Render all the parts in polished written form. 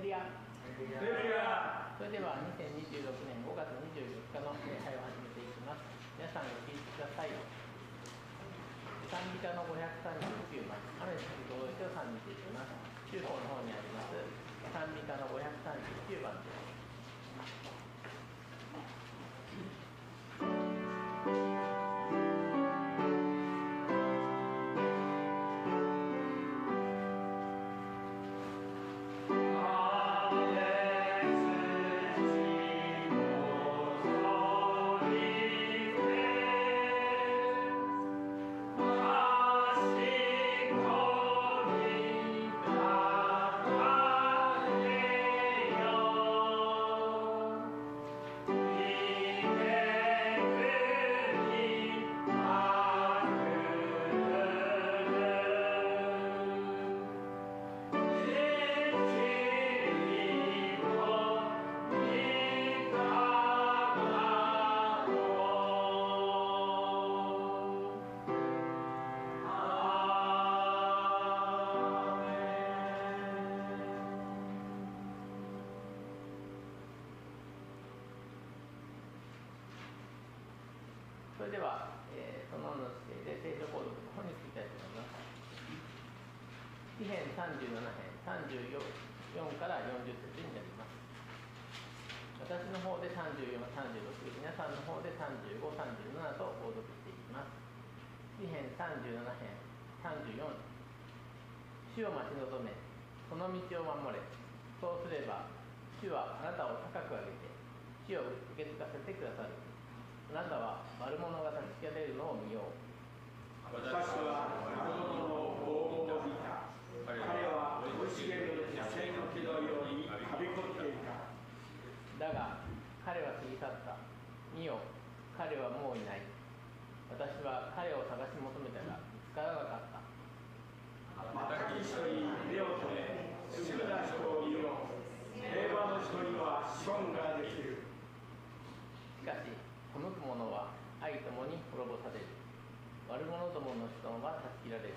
メディア。それでは2026年5月24日の礼拝を始めていきます。皆さんご聞きください。賛美歌の539番、雨の日届いてを賛美していきます。中高の方にあります賛美歌の539番です。それでは、そのの姿勢で聖書購読の方につきたいと思います。詩編37編34から40節になります。私の方で34、36、皆さんの方で35、37と購読していきます。詩編37編34、主を待ち望め、その道を守れ。そうすれば、主はあなたを高く上げて、地を受け継がせてくださる。あなたは悪者が立ち上げるのを見よう。私は悪者の拷問を見た。彼は生い茂る野生の木のようにはびこっていた。だが彼は過ぎ去った。見よ、彼はもういない。私は彼を探し求めたが見つからなかった。またき人に目を留め、すぐな人を見よう。平和の人には子孫ができる。しかし背く者は愛ともに滅ぼされる。悪者どもの子孫は断ち切られる。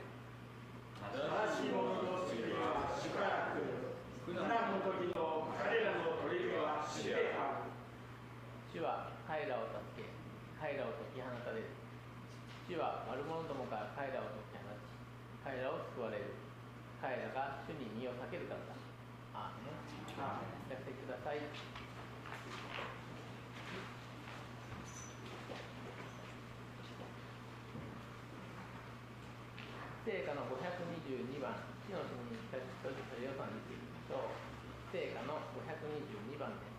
正しい者の次はしばらく、苦難の時の彼らの砦は死である。主は彼らを助け、彼らを解き放たれる。主は悪者どもから彼らを解き放ち、彼らを救われる。彼らが主に身を避けるからだ。アーメン。お聞かせください。聖歌の522番、地の主に近づくと予算についていきましょう。聖歌の522番です。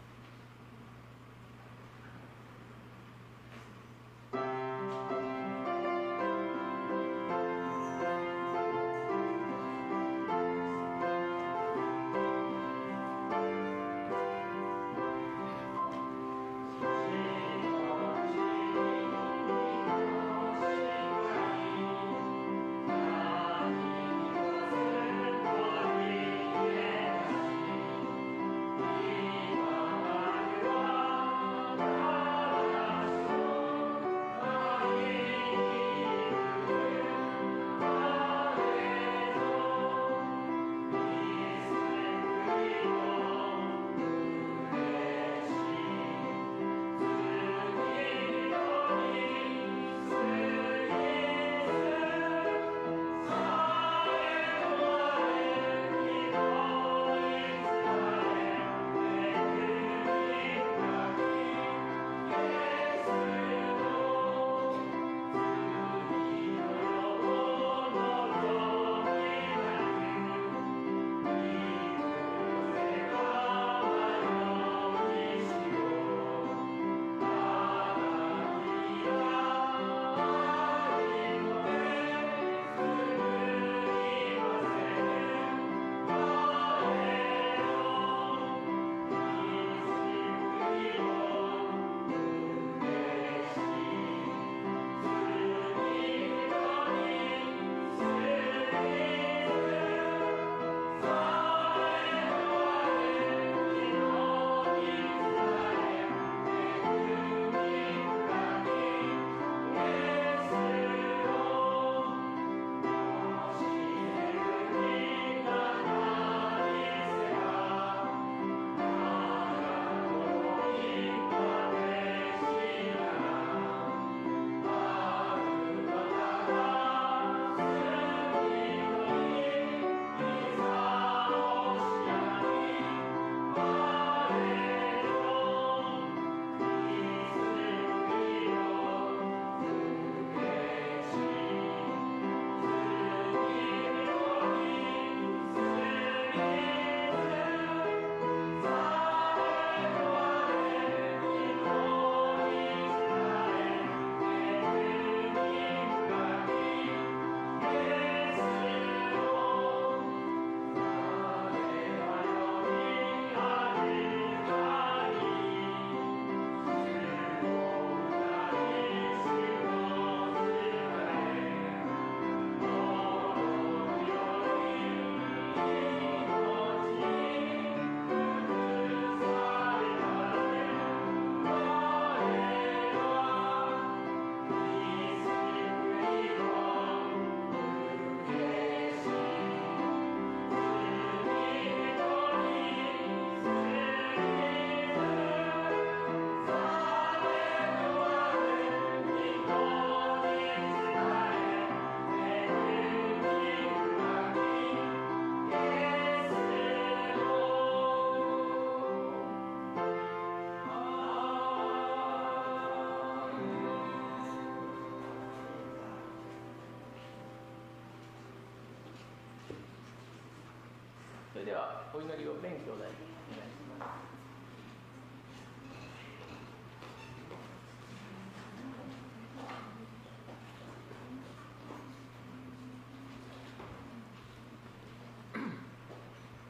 ではお祈りを勉強題にお願いします。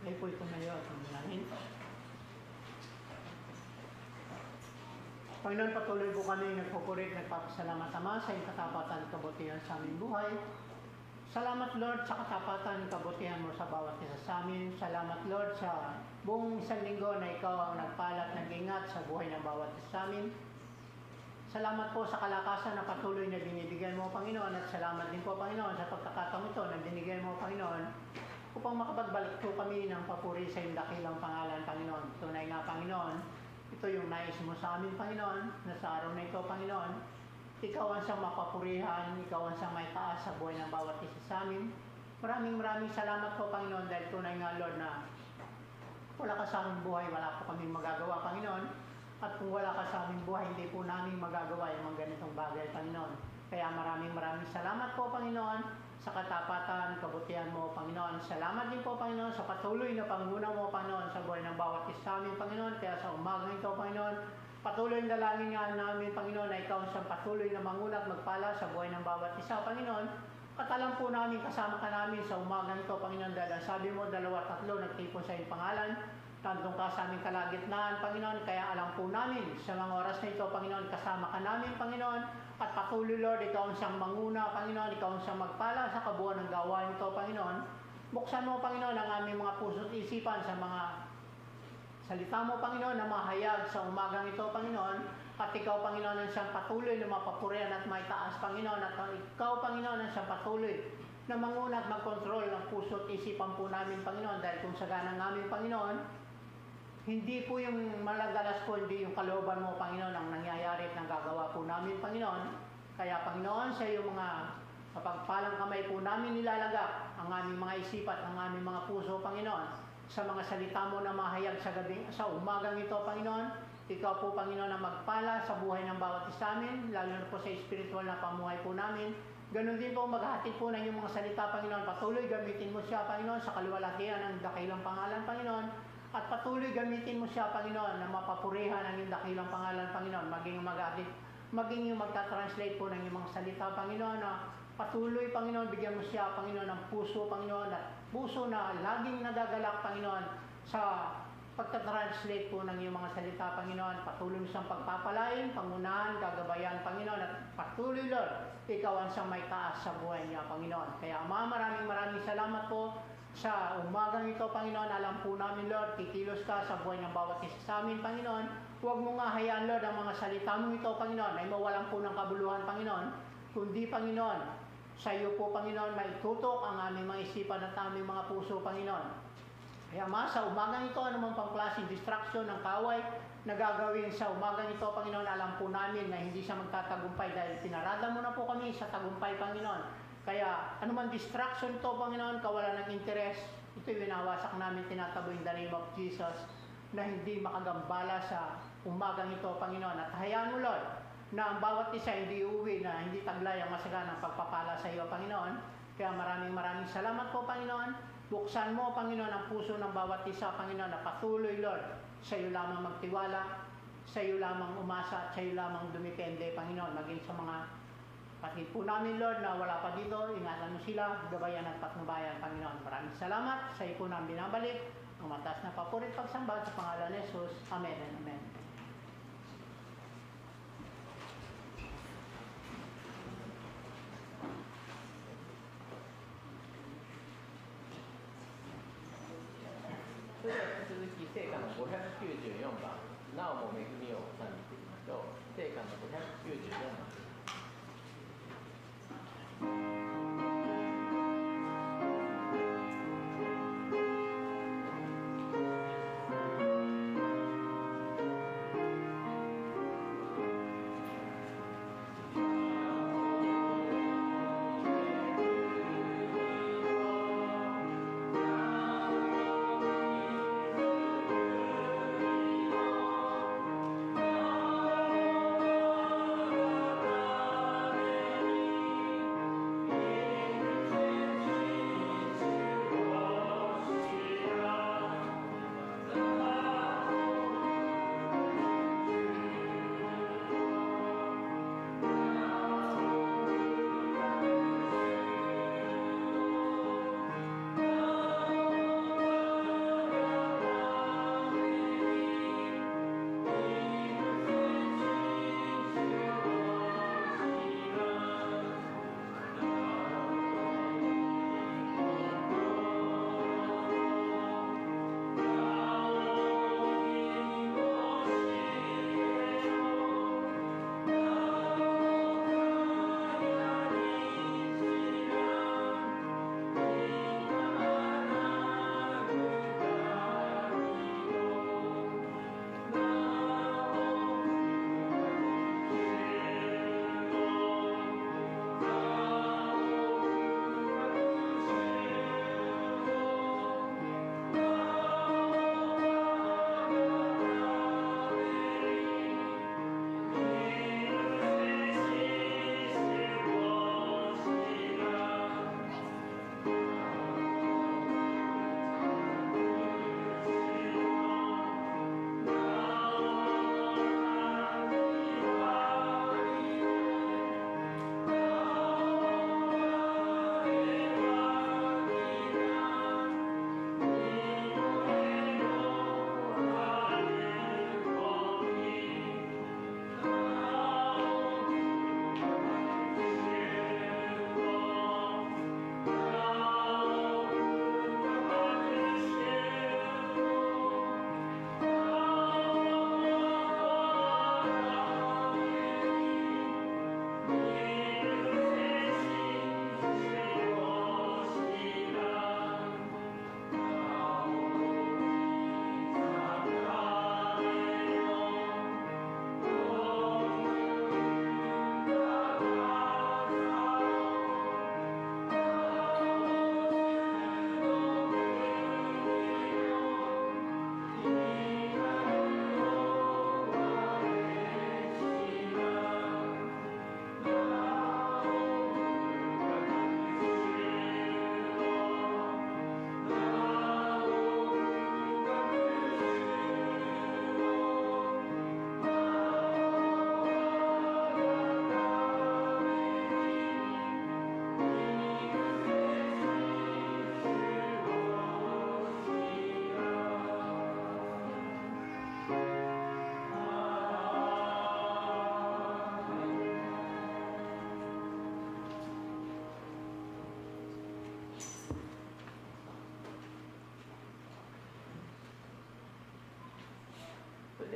Tayo po'y tumayo at manalangin. Panginoon, patuloy po kami nagpupurit, nagpapasalamat Ama sa iyong katapatan at kabutihan sa aming buhay. Salamat Lord sa katapatan at kabutihan mo sa bawat isa sa amin. Salamat Lord sa buong isang linggo na ikaw ang nagpalat, nag-ingat sa buhay ng bawat isa sa amin. Salamat po sa kalakasan na patuloy na binibigyan mo, Panginoon, at salamat din po, Panginoon, sa pagkakataong ito na binigyan mo, Panginoon, upang makapagbalik po kami ng papuri sa iyong dakilang pangalan, Panginoon. Tunay nga, Panginoon, ito yung nais mo sa amin, Panginoon, na sa araw na ito, Panginoon, ikaw ang siyang mapapurihan, ikaw ang siyang may taas sa buhay ng bawat isa sa amin. Maraming salamat po, Panginoon, dahil tunay nga, Lord, na wala ka sa aming buhay, wala po kami magagawa, Panginoon. At kung wala ka sa aming buhay, hindi po namin magagawa yung mga ganitong bagay, Panginoon. Kaya maraming salamat po, Panginoon, sa katapatan, kabutihan mo, Panginoon. Salamat din po, Panginoon, sa patuloy na panguna mo, Panginoon, sa buhay ng bawat isa sa amin, Panginoon. Kaya sa umaga ito, Panginoon, patuloy na dalangin nga namin, Panginoon, na ikaw siyang patuloy na manguna at magpala sa buhay ng bawat isa, Panginoon. At alam po namin, kasama ka namin sa umaga ito, Panginoon, dahil sabi mo, 2-3 nagtipon sa iyong pangalan. Tandong ka sa aming kalagitnaan, Panginoon, kaya alam po namin sa mga oras na ito, Panginoon, kasama ka namin, Panginoon, at patuloy, Lord, ikaw ang siyang manguna, Panginoon, ikaw ang siyang magpala sa kabuuan ng gawain ito, Panginoon. Buksan mo, Panginoon, ang aming mga puso't isipan sa mga salita mo, Panginoon, na mahayag sa umagang ito, Panginoon, at ikaw, Panginoon, ang siyang patuloy na mapapurihan at may taas, Panginoon, at ikaw, Panginoon, ang siyang patuloy na manguna at magkontrol ng puso't isipan po namin, Panginoon, dahil kung sagana ng aming, Panginoon, hindi po yung malagalas po, hindi yung kalooban mo, Panginoon, ang nangyayari at nanggagawa po namin, Panginoon. Kaya, Panginoon, sa iyong mga mapagpalang kamay po namin nilalagak ang aming mga isipat, ang aming mga puso, Panginoon, sa mga salita mo na mahayag sa umagang ito, Panginoon. Ikaw po, Panginoon, ang magpala sa buhay ng bawat isa amin, lalo na po sa spiritual na pamuhay po namin. Ganun din po, maghahatid po ng iyong mga salita, Panginoon. Patuloy, gamitin mo siya, Panginoon, sa kaluwalhatian ng dakilang pangalan, Panginoon. At patuloy gamitin mo siya, Panginoon, na mapapurihan ang iyong dakilang pangalan, Panginoon. Maging yung magta-translate po ng iyong mga salita, Panginoon, na patuloy, Panginoon, bigyan mo siya, Panginoon, ng puso, Panginoon, at puso na laging nagagalak, Panginoon, sa pagta-translate po ng iyong mga salita, Panginoon. Patuloy mo siyang pagpapalain, pangunahan, gagabayan, Panginoon, at patuloy, Lord, ikaw ang siyang may taas sa buhay niya, Panginoon. Kaya, Ama, maraming salamat po sa umagang ito, Panginoon. Alam po namin, Lord, kikilos ka sa buhay ng bawat isa sa amin, Panginoon. Huwag mo nga hayaan, Lord, ang mga salita mo ito, Panginoon, ay mawalan po ng kabuluhan, Panginoon. Kundi, Panginoon, sa iyo po, Panginoon, may tutok ang aming mga isipan at aming mga puso, Panginoon. Kaya, Ma, sa umagang ito, anumang pangklaseng distraction ng kaway na gagawin sa umagang ito, Panginoon, alam po namin na hindi siya magtatagumpay dahil pinarada mo na po kami sa tagumpay, Panginoon. Kaya, anuman distraction ito, Panginoon, kawalan ng interes, ito'y winawasak namin, tinatabo in the name of Jesus, na hindi makagambala sa umagang ito, Panginoon. At hayaan mo, Lord, na ang bawat isa hindi uwi, na hindi taglay ang masaganang pagpapala sa iyo, Panginoon. Kaya maraming salamat po, Panginoon. Buksan mo, Panginoon, ang puso ng bawat isa, Panginoon, na patuloy, Lord, sa iyo lamang magtiwala, sa iyo lamang umasa, at sa iyo lamang dumipende, Panginoon, maging sa mga patid po namin, Lord, na wala pa dito, ingatan mo sila, gabayan at patnubayan, Panginoon. Maraming salamat. Sa iyo po namin binabalik ang mataas na papurit pagsamba sa pangalan ni Jesus. Amen and Amen.それでは引き続き聖歌の594番、なおも恵みを賛美していきましょう。聖歌の594番。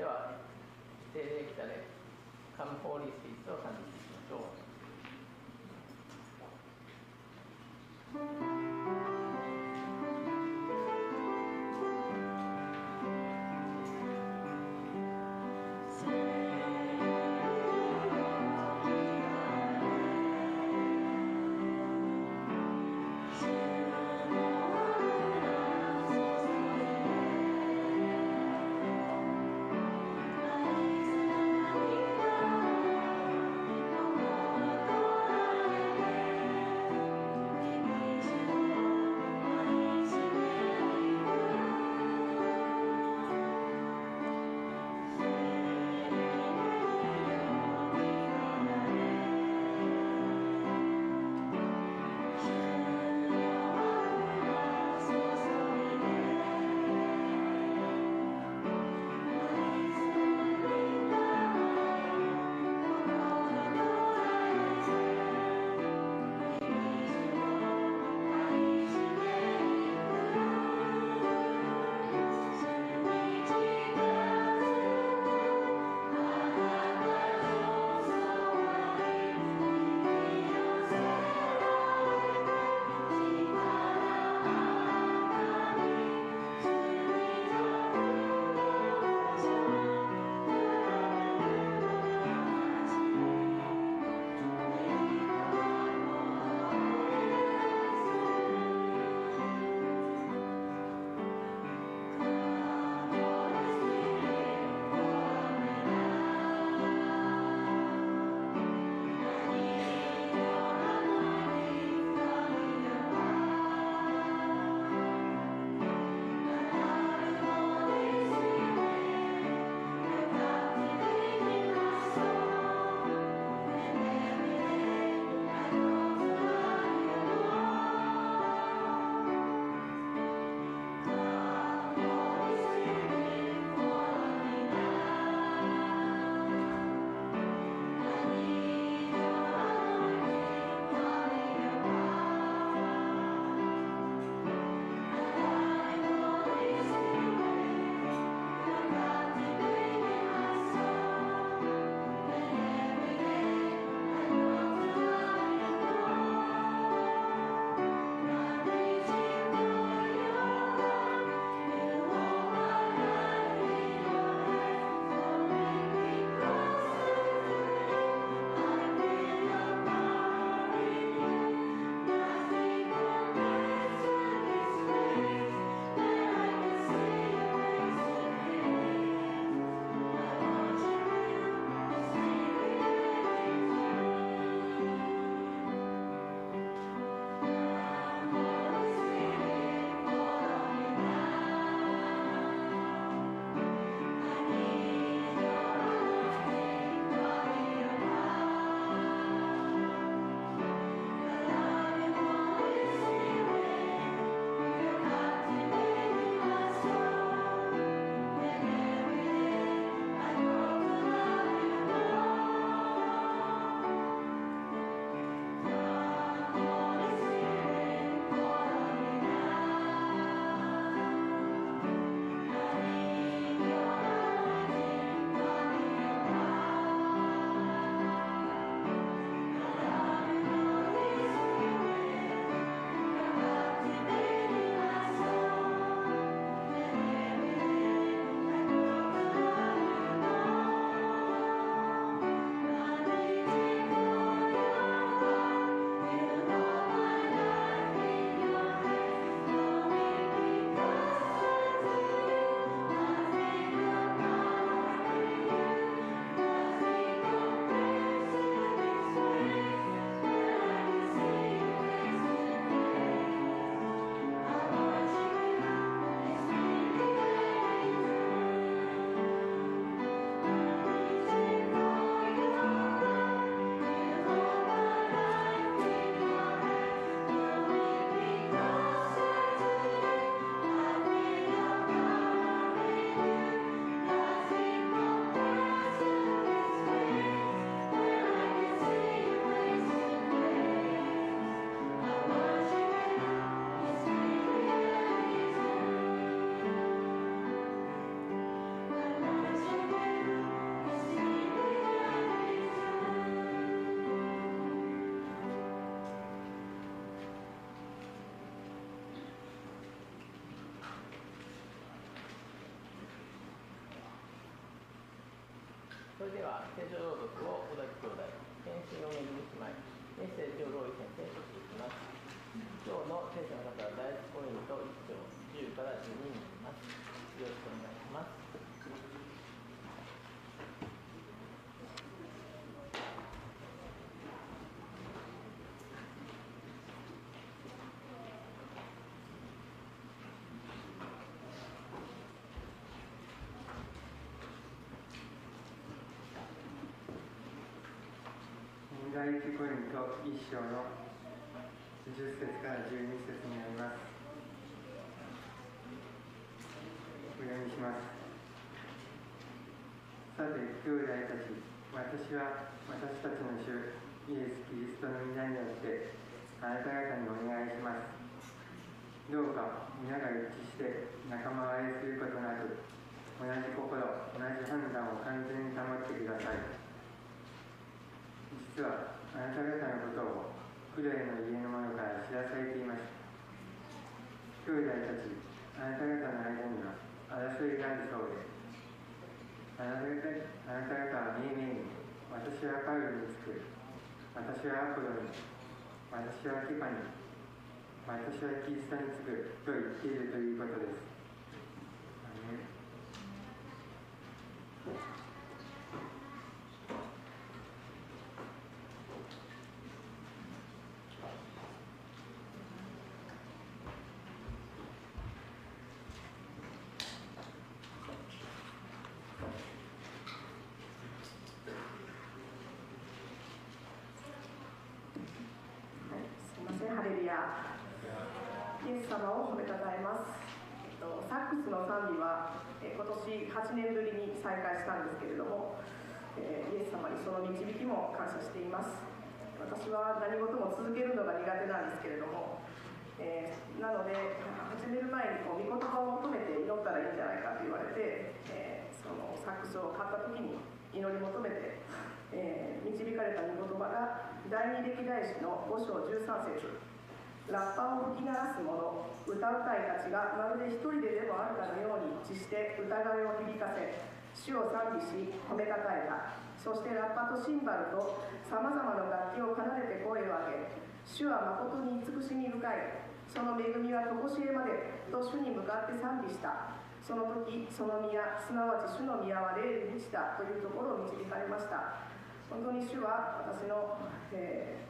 では聖霊来たれカムホーリースピリットを賛美しましょう。「それでは聖書朗読を小崎兄弟、献身をめぐる姉妹、メッセージをロイ先生としていきます。今日の聖書の方は第1コリント1章10から12になります。よろしくお願いします。第1コリント1章の10節から12節になります。お読みします。さて、兄弟たち、私は私たちの主イエス・キリストの皆によってあなた方にお願いします。どうか皆が一致して仲間割れすることなく、同じ心、同じ判断を完全に保ってください。実はあなた方のことをクロエの家の者から知らされていました。兄弟たち、あなた方の間には争いがあるそうで、あなた方は明々に、私はパウロにつく、私はアポロに、私はケパに、私はキリストにつくと言っているということです。アメン。ハレルヤ。イエス様を褒めたたえます。サックスの賛美は今年8年ぶりに再開したんですけれども、イエス様にその導きも感謝しています。私は何事も続けるのが苦手なんですけれども、なので始める前に御言葉を求めて祈ったらいいんじゃないかと言われて、そのサックスを買った時に祈り求めて、導かれた御言葉が第二歴代史の5章13節、ラッパを吹き鳴らす者、歌うたいたちがまるで一人ででもあるかのように一致して疑いを響かせ、主を賛美し褒めたたえた。そしてラッパとシンバルとさまざまな楽器を奏でて声を上げ、主は誠に慈しみ深い、その恵みは常しえまでと主に向かって賛美した。その時その宮、すなわち主の宮は霊に満ちたというところを導かれました。本当に主は私の、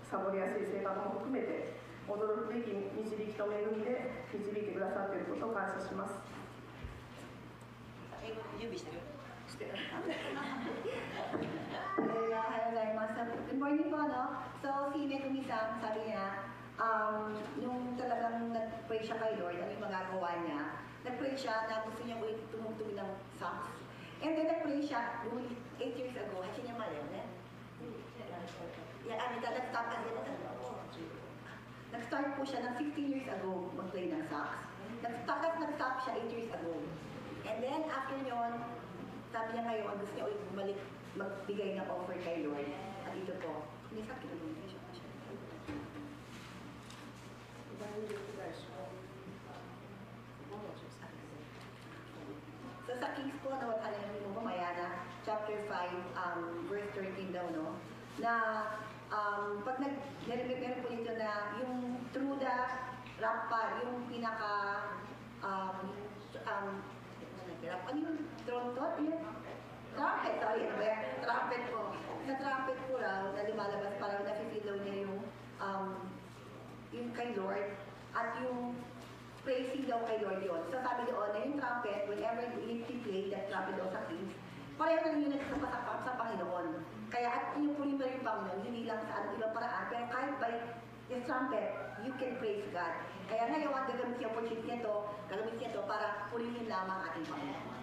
サボりやすい性格も含めて驚くべき導きと恵みで導いてくださっていることを感謝します。英語準備してる？してる。おはようございます。Good morning po, no? So, si Megumi-san, sabi niya, nung talagang nag-pray siya kay Lord, ano yung magagawa niya? Nag-pray siya na gusto niya ulit tumugtog ng songs. And then nag-pray siya 8 years ago. Hachi niya mali, ne? Nag-start po siya ng 15 years ago mag-play ng sax. Nag-stop siya 8 years ago. And then after yun, sabi niya ngayon, gusto niya ulit bumalik, magbigay ng offer kay Lord. At ito po, hindi sa kinulong siya. So sa Kings po, nawala namin mo mamaya na chapter 5, verse 13 daw, no? Na pag meron po dito na yung through the rapa, yung pinaka ano yung trontot? Yung trumpet, trumpet po. Sa trumpet po raw, na lumalabas parang nafe-feel daw niya yung kay Lord at yung praising daw kay Lord yun. So sabi doon na yung trumpet, whenever he play that trumpet daw sa Kings, pareho na yun sa Panginoon. Kaya at yung puri pa rin Panginoon, hindi lang sa anong ibang paraan, pero kahit by yung trumpet, you can praise God. Kaya ngayon, gagamit yung opportunity nito, para purihin lamang ating Panginoon.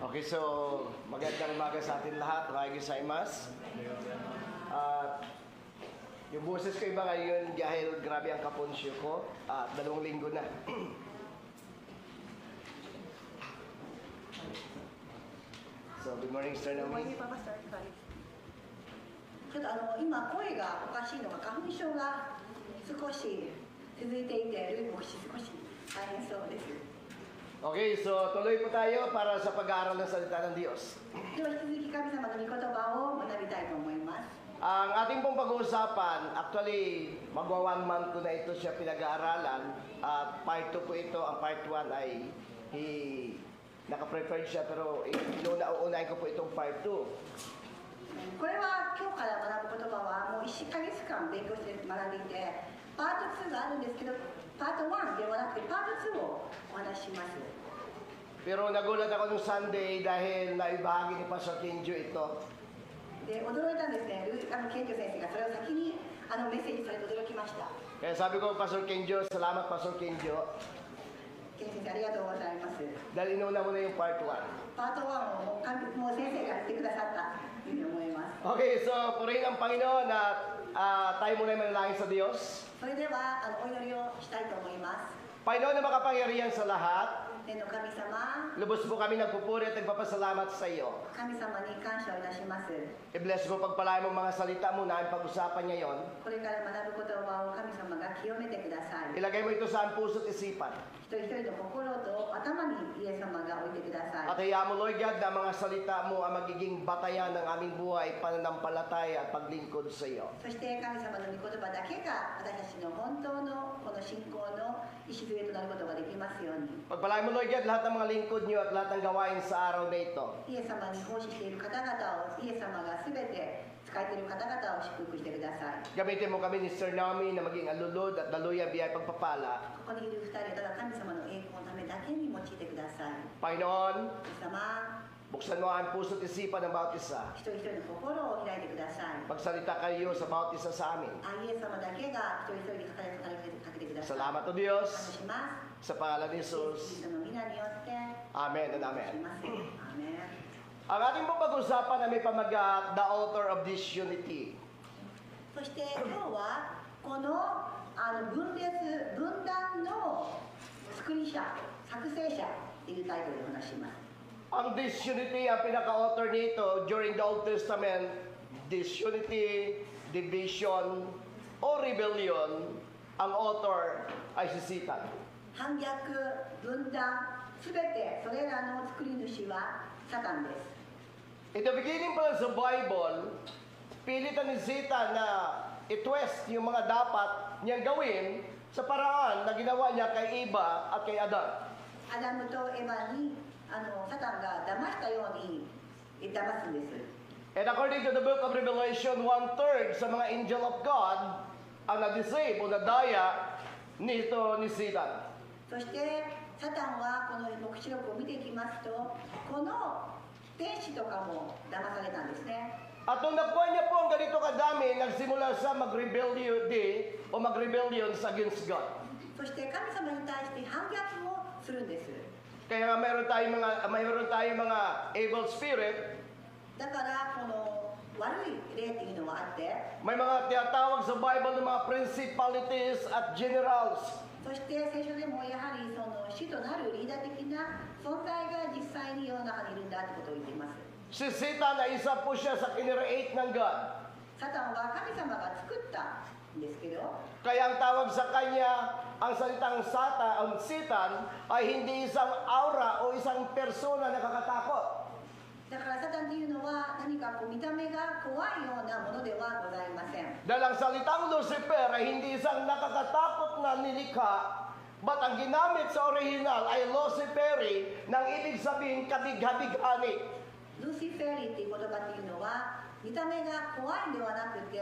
Okay, so magandang umaga sa atin lahat. Maraming gozaimasu. At yung boses ko iba ngayon dahil grabe ang kaponsyo ko. 2 linggo na. So, good morning, Sir Naomi. ちょっと今声がおかしいのが花粉症が少し続いていてルイも少し大変そうです。 Okay, so tuloy po tayo para sa pag-aaral ng salita ng Diyos. では引き続き神様の御言葉を学びたいと思います。 Ang ating pong pag-uusapan, actually, magwa 1 month ko na ito siya pinag-aaralan. At part 2 po ito, ang part 1 ay naka-prepared siya, pero uunahin ko po itong part 2. これは今日から学ぶ言葉はもう1ヶ月間勉強して学んでいて、パート2があるんですけど、パート1ではなくてパート2をお話しします。 Pero nagulat ako nung Sunday dahil naibahagi ni Pastor Kenjo ito. で驚いたんですね。ケンジョ先生がそれを先にメッセージされて驚きました。 Kaya sabi ko, Pastor Kenjo, salamat Pastor Kenjo. ケンジ先生ありがとうございます。 Dahil inuna mo na yung part 1. パート1をもう先生が言ってくださったというふうに思います。 Okay, so purihin ang Panginoon na tayo muna yung manalangin sa Diyos. それではお祈りをしたいと思います。 Panginoon na makapangyarihan sa lahat, 天の神様、 lubos po kami nagpupuri at nagpapasalamat sa iyo. 神様に感謝をいたします。 I-bless mo pagpalain mo mga salita mo na ang pag-usapan ngayon. これから学ぶ言葉を神様が清めてください。 Ilagay mo ito sa ang puso't isipan. 一人一人の心と頭にイエス様が置いてください。 At hayaan mo, Lord God, na mga salita mo ang magiging batayan ng aming buhay, pananampalataya at paglingkod sa iyo. そして神様の御言葉だけが私たちの本当のこの信仰の礎となることができますように。 Pagpalain mo, Lord God, lahat ng mga lingkod niyo at lahat ng gawain sa araw na ito. イエス様に奉仕している方々をイエス様がすべて使えている方々を祝福してください。 Gamitin mo kami ni Sir Naomi na maging alulod at daluyan biyay pagpapala. ここにいる二人ただ神様の栄光のためだけに用いてください。 Panginoon, 神様、 buksan mo ang puso't isipan ng bawat isa. 一人一人の心を開いてください。 Magsalita kayo sa bawat isa sa amin. イエス様だけが一人一人に語りかけてください。 Salamat o 感 Diyos 謝します。 sa pangalan ni イエス Jesus. の皆によって Amen and し Amen. ます。アーメン。 Ang ating pong pag-usapan ay may pamagat, the author of disunity. そして今日はこの分断の作り者、作成者というタイトルでお話します。 Ang disunity, ang pinaka-author nito during the Old Testament, disunity, division, o rebellion, ang author ay si Satan. 反逆、分断、すべてそれらの作り主はサタンです。 In the beginning pa lang sa Bible, pilitan ni Satan na i-twist yung mga dapat niyang gawin sa paraan na ginawa niya kay Eva at kay Adan. アダムとエバにサタンが騙したように騙すんです。 And according to the book of Revelation, 1/3 sa mga angel of God ang na-deceive o nadaya nito ni Satan. そしてサタンはこの黙示録を見ていきますと、この天使とかも騙されたんですね。 At nung nakuha niya po ang ganito kadami, nagsimula siya mag-rebellion o mag-rebellion against God. そして神様に対して反逆をするんです。 Kaya nga mayroon tayong mga evil spirit, だからこの悪い霊っていうのはあって、 may mga tinatawag sa Bible ng mga principalities at generals. そして聖書でもやはりその主となるリーダー的な存在が実際に世の中にいるんだってことを言っています。 Si Satan ay isa po siya sa kinreate ng God. サタンは神様が作ったんですけど、 Kaya ang tawag sa kanya, ang salitang Satan, ay hindi isang aura o isang persona na nakakatakot. だからサタンっていうのは何かこう見た目が怖いようなものではございません。 Dahil ang salitang Lucifer ay hindi isang nakakatakot na nilikha, but ang ginamit sa original ay Luciferi, nang ibig sabihin kabig-habighani. ルシフェリーっていう言葉っていうのは見た目が怖いんではなくて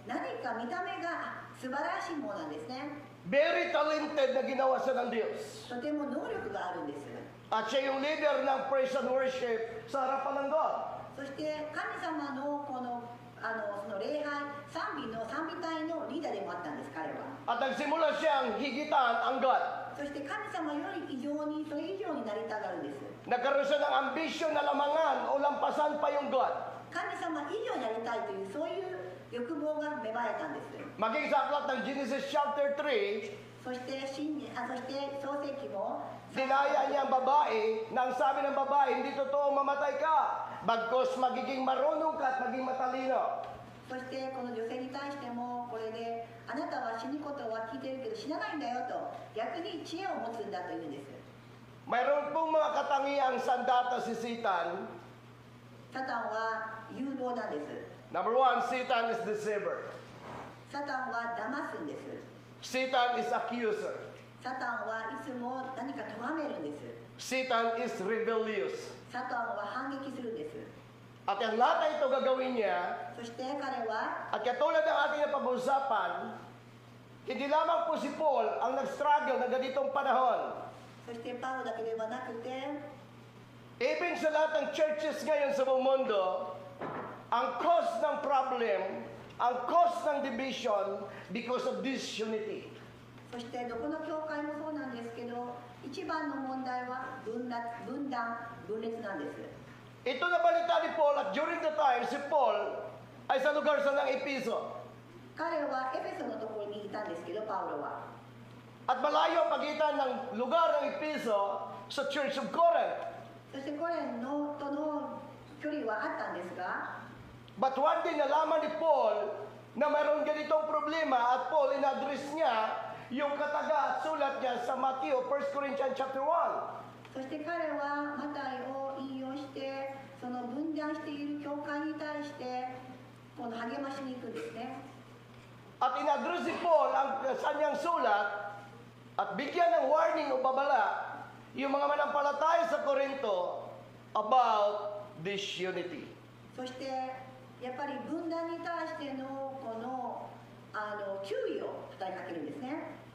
何か見た目が素晴らしいものなんですね。 Very talented na ginawa siya ng Diyos. とても能力があるんです。 At siya yung leader ng praise and worship sa harapan ng God. そして神様のこのその礼拝賛美の賛美隊のリーダーでもあったんです彼は。 At nagsimula siyang higitan ang God. そして神様より異常にそれ以上になりたがるんです。 Nagkaroon siya ng ambisyon na lamangan o lampasan pa yung God. 神様以上になりたいというそういう欲望が芽生えたんです。 Maging sa aklat ng Genesis chapter 3, そして創世記も dinaya niya ang babae na ang sabi ng babae, hindi totoo mamatay ka. Bagkus magiging marunong ka at maging matalino. そしてこの女性に対してもこれであなたは死ぬことは聞いてるけど死なないんだよと逆に知恵を持つんだというんです。 Mayroon pong mga katangiang sandata si Satan. サタンは有望なんです。 Number one, Satan is deceiver. サタンは騙すんです。 Satan is accuser. サタンはいつも何か咎めるんです。 Satan is rebellious. サタンは反撃するんです。 At ang lahat na ito gagawin niya, そして彼は at katulad ng ating napag-usapan, hindi lamang po si Paul ang nag-struggle na ganitong panahon. そしてパウロだけではなくて Even sa lahat ng churches ngayon sa buong mundo, ang cause ng problem, ang cause ng division, because of disunity. そしてどこの教会もそうなんですけど一番の問題は分断なんです。 Ito na balita ni Paul at during the time, si Paul ay sa lugar sa ng Episo. 彼はエフェソのところにいたんですけどパウロは At malayo ang pagitan ng lugar ng Episo sa Church of Corinth. そしてコレンのとの距離はあったんですが But one day nalaman ni Paul na mayroon ganitong problema at Paul in-address niya yung kataga at sulat niya sa Matthew, 1 Corinthians chapter 1. そして彼はマタイを引用してその分断している教会に対してこの励ましに行くんですね。 At in-address ni Paul ang sa niyang sulat at bigyan ng warning o babala yung mga manampalataya sa Korinto about disunity. そしてやっぱり分断に対してのこの注意を働きかけるんですね。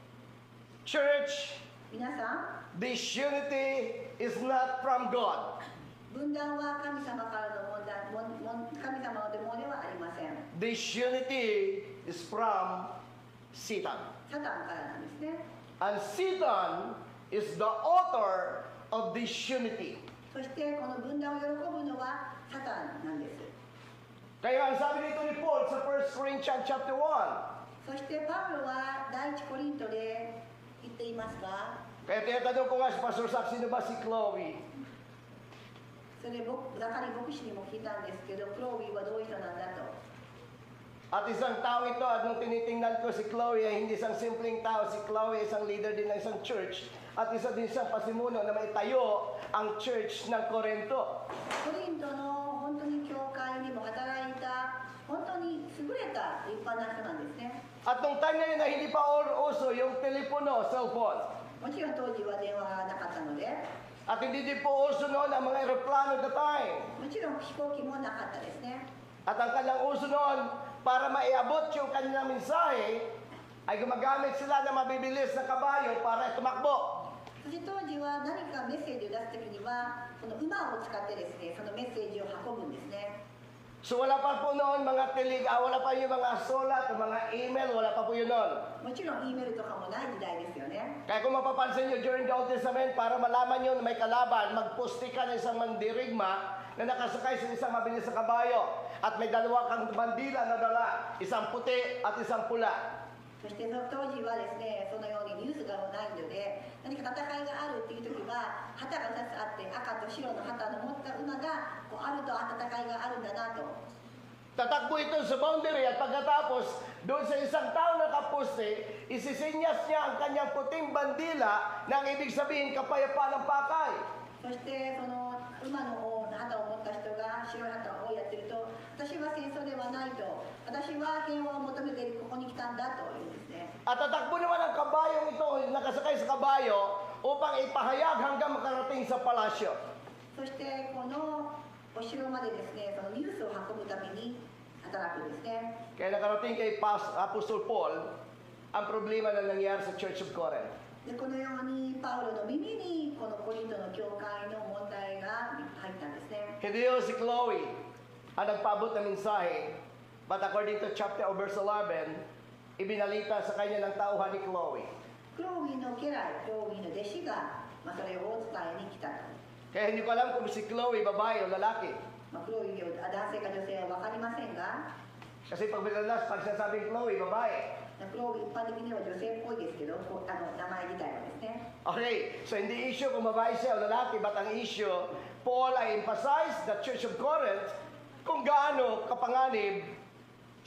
Church, 皆さん disunity is not from God. 分断は神様からの神様のものではありません。 Disunity is from Satan. サタンからなんですね。 And Satan is the author of disunity. そしてこの分断を喜ぶのはサタンなんです。 Kaya ang sabi nito ni Paul sa 1 Corinthians chapter 1, そしてパウロは第一コリントで言っていますが、 kaya tinatanong ko nga si Pastor Sax, sino ba si Chloe? それザカリ牧師にも聞いたんですけど、クロービーはどういう人なんだと。 At isang tao ito, at nung tinitingnan ko si Chloe, ay hindi isang simpleng tao. Si Chloe ay isang leader din ng isang church. At isa din siyang pasimuno na may tayo ang church ng Corinto. コリントの本当に教会にも働いた本当に優れた立派な人なんですね。 At nung time na yun na hindi pa uso yung telepono, cellphone. もちろん当時は電話がなかったので、 At hindi din po uso noon ang mga aeroplano at the time. もちろん飛行機もなかったですね。 At ang kanilang uso noon, para maiabot yung kanilang mensahe, ay gumagamit sila ng mabibilis na kabayo para tumakbo. そして当時は何かメッセージを出すときにはこの馬を使ってですね、そのメッセージを運ぶんですね。 So wala pa po noon mga wala pa yung mga sulat, mga email, wala pa po yun noon. もちろん E メールとかもない時代ですよね。 Kaya kung mapapansin nyo during the Old Testament, para malaman nyo na may kalaban, magpusti ka ng isang mandirigma na nakasakay sa isang mabilis na kabayo at may dalawa kang bandila na dala, isang puti at isang pula. そしてその当時はですね、そのようにニュースがないので、何か戦いがあるっていう時は旗が2つあって赤と白の旗の持った馬がこうあると戦いがあるんだなと。 Tatakbo ito sa boundary at pagkatapos, doon sa isang tao nakapuste, isisinyas niya ang kanyang puting bandila na ang ibig sabihin kapayapaan ng pakay. そしてその馬の旗を持った人が白い旗をやってると、私は戦争ではないと、私は平和を求めてここに来たんだというんですね。 At tatakbo naman ang kabayong ito, nakasakay sa kabayo, upang ipahayag hanggang makarating sa palasyo. そしてこのお城までですね、そのニュースを運ぶために働くんですね。 Kaya nakarating kay Apostol Paul ang problema na nangyari sa Church of Corinth. でこのようにパウロの耳にこのコリントの教会の問題が入ったんですね。 Hindi yun si Chloe ang nagpaabot ng mensahe, but according to chapter o verse 11, ibinalita sa kanya ng tauhan ni Chloe. クローウィの家来、クローウィの弟子が、それを伝えに来たと。Kaya hindi ko alam kung si Chloe, babae o lalaki. クローウィは男性か女性は分かりませんが、 Kasi pag madalas, pag sinasabing Chloe, babae. クローウィ一般的には女性っぽいですけど、名前自体はですね。Okay, so hindi issue kung babae siya o lalaki, but ang issue, Paul ay emphasize the Church of Corinth kung gaano kapanganib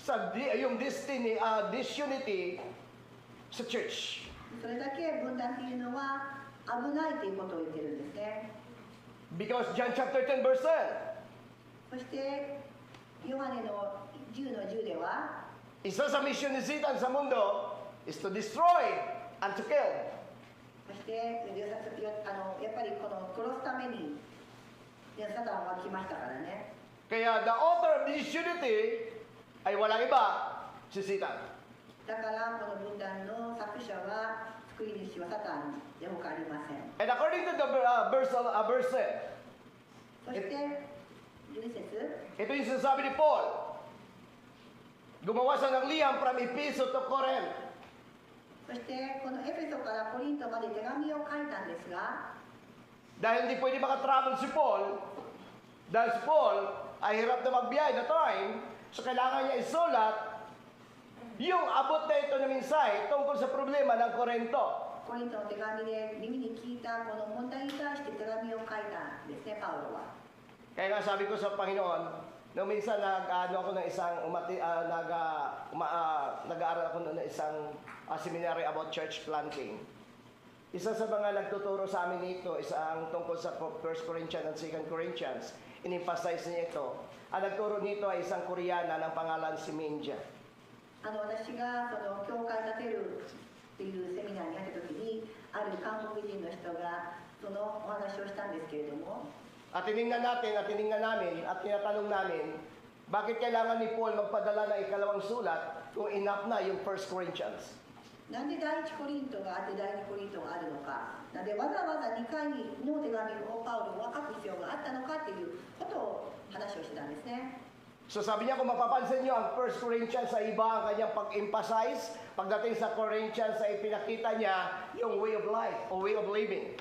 sa yung disunity sa church. それだけ分断っていうのは危ないということを言ってるんですね。 Because John chapter 10 verse 10, そしてヨハネの10の10では、 isa sa mission ni Satan sa mundo is to destroy and to kill. そしてやっぱりこの殺すためにサタンは来ましたからね。 Kaya the author of disunity ay walang iba, si Satan. だからこの分断の作者は救い主はサタンで他ありません。 And according to the verse 10, そして12節、 ito yung sinasabi ni Paul. Gumawa siya ng liham from Ephesus to Corinth. そしてこのエペソからコリントまで手紙を書いたんですが、 Dahil hindi pwede makatravel si Paul, dahil si Paul ay hirap na magbiyahe na time, so kailangan niya isulat yung abot na ito na mensahe tungkol sa problema ng Korinto. コリントの手紙で耳に聞いたこの問題に対して手紙を書いたんですね、パウロは。 Kaya nga sabi ko sa Panginoon, nung minsan nag-ano ako ng isang nag-aaral ako ng isang seminary about church planting. Isa sa mga nagtuturo sa amin nito, isang tungkol sa 1 Corinthians and 2 Corinthians. In-emphasize niya ito. Ang nagturo nito ay isang Koreana ng pangalan si Minja. 私がその教会建てるっていうセミナーに入った時にある韓国人の人がそのお話をしたんですけれども、 At tinignan namin, at tinatanong namin, bakit kailangan ni Paul magpadala ng ikalawang sulat kung enough na yung 1 Corinthians? なんで第一コリントがあって第二コリントがあるのか、なんでわざわざ2回の手紙をパウロは書く必要があったのかっていうことを話をしてたんですね。 So sabi niya, kung mapapansin niyo, ang 1 Corinthians sa iba ang kanyang pag-emphasize. Pagdating sa Corinthians ay pinakita niya yung way of life o way of living.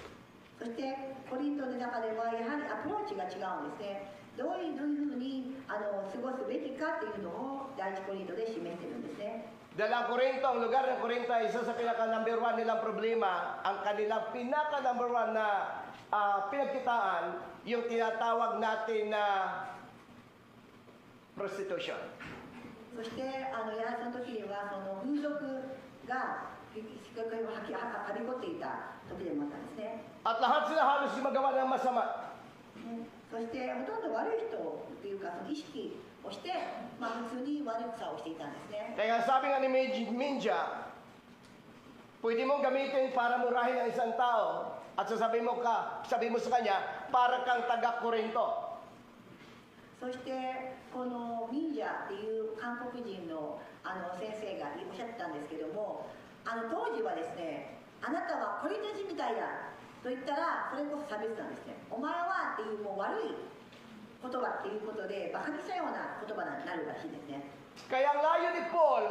そしてコリントの中ではやはりアプローチが違うんですね。どういうふうに過ごすべきかっていうのを第一コリントで示してるんですね。 Dahil ang Corinto, ang lugar ng Corinto ay isa sa pinaka-number 1 nilang problema. Ang kanilang pinaka-number 1 na pinagkitaan, yung tinatawag natin na prostitution. そしてやはりその時にはその風俗が比較をはびこっていた時でもあったんですね。 At lahat sila halos gumagawa ng masama. そしてほとんど悪い人っていうかその意識をして、普通に悪さをしていたんですね。 Kaya sabi nga ni Minja, pwede mong gamitin para murahin ang isang tao at sabi mo sa kanya, para kang taga-Korinto. そしてこのミンジャっていう韓国人の先生がおっしゃってたんですけども、当時はですね、あなたはコリント人みたいだと言ったらそれこそ差別なんですね。お前はっていうもう悪い言葉っていうことでバカにしたような言葉になるらしいですね。 Kaya ang layo ni Paul,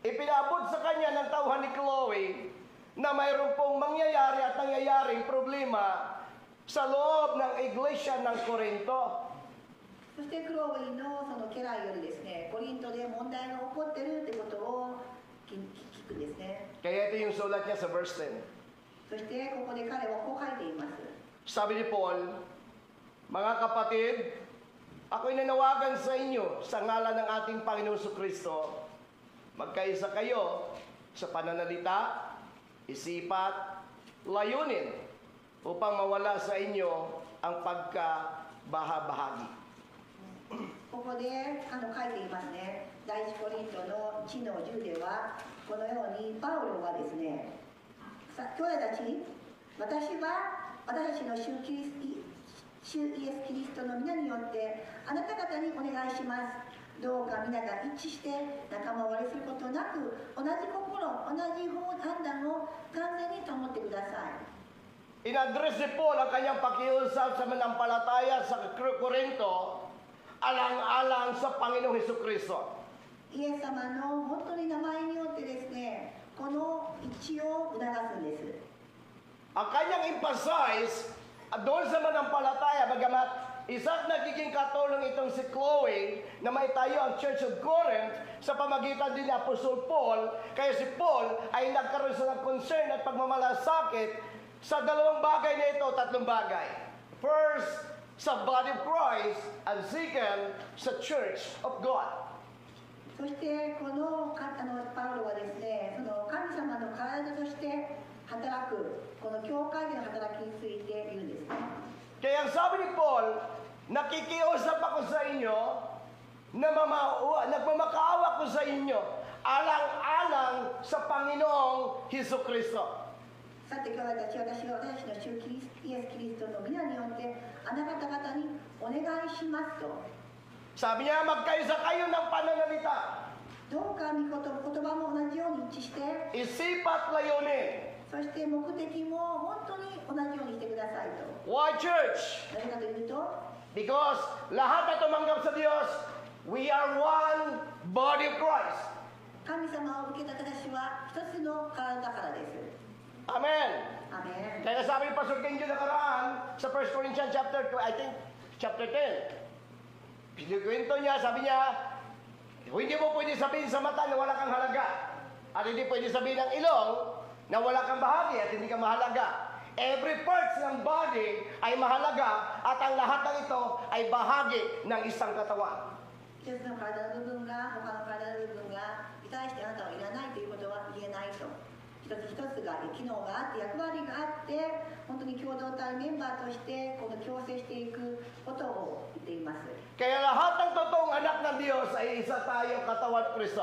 ipinabot sa kanya ng tauhan ni Chloe na mayroon pong mangyayari at nangyayaring problema sa loob ng iglesia ng Korinto. そしてクローウィのその家来よりですね、コリントで問題が起こってるってことを聞くんですね。 Kaya ito yung sulat niya sa verse 10. そしてここで彼はこう書いています。 Sabi ni Paul, mga kapatid, ako'y nanawagan sa inyo sa ngalan ng ating Panginoon Kristo. Magkaisa kayo sa pananalita, isipat, layunin upang mawala sa inyo ang pagkabahabahagi. ここで書いていますね。第一コリントの1の10ではこのようにパウロはですね、兄弟たち、私たちの主イエス・キリストの皆によってあなた方にお願いします。どうか皆が一致して仲間割れすることなく同じ心、同じ判断を完全に保ってください。 In-address ni Paul ang kanyang pakiusap sa manampalataya sa Korinto alang-alang sa Panginoong Hesukristo. イエス様の本当に名前によってですね、この一一致を促すんです。 Ang kanyang emphasize doon sa manampalataya, bagamat isang nagiging katulong itong si Chloe na maitayo ang Church of Corinth sa pamagitan din ni Apostol Paul, kaya si Paul ay nagkaroon sa ng concern at pagmamalasakit sa dalawang bagay na ito, tatlong bagay. First, sa body of Christ, and second, sa Church of God. そしてこのパウロはですね、その神様の体として働くこの教会での働きについて言うんですね。 Kaya ang sabi ni Paul, nakikiusap ako sa inyo, nagmamakaawa ko sa inyo, alang-alang sa Panginoong Hesus Kristo. さて兄弟たち、私の主イエス・キリストの皆によってあなた方にお願いしますと。 Sabi niya, magkaisa kayo ng pananalita. どうか言葉も同じように一致して、 Isipat layunin. そして目的も本当に同じようにしてくださいと。 Why church? なぜかというと、 Because lahat na tumanggap sa Diyos, we are one body of Christ. 神様を受けた私は一つの体だからです。 Amen. アメン。 Kaya sabi ni Pastor Kenjo nakaraan sa 1 Corinthians chapter 2, I think chapter 10. Pinikwento niya, sabi niya, hindi mo pwede sabihin sa mata na wala kang halaga. At hindi pwede sabihin ng ilong na wala kang bahagi at hindi ka mahalaga. Every part ng body ay mahalaga at ang lahat ng ito ay bahagi ng isang katawan. 一つの体の部分が他の体の部分がに対してあなたはいらないということは言えないと。一つ一つが機能があって役割があって本当に共同体メンバーとしてこの共生していくことを言っています。 Kaya lahat ng totoong anak ng Diyos ay isa tayo katawan ng Kristo.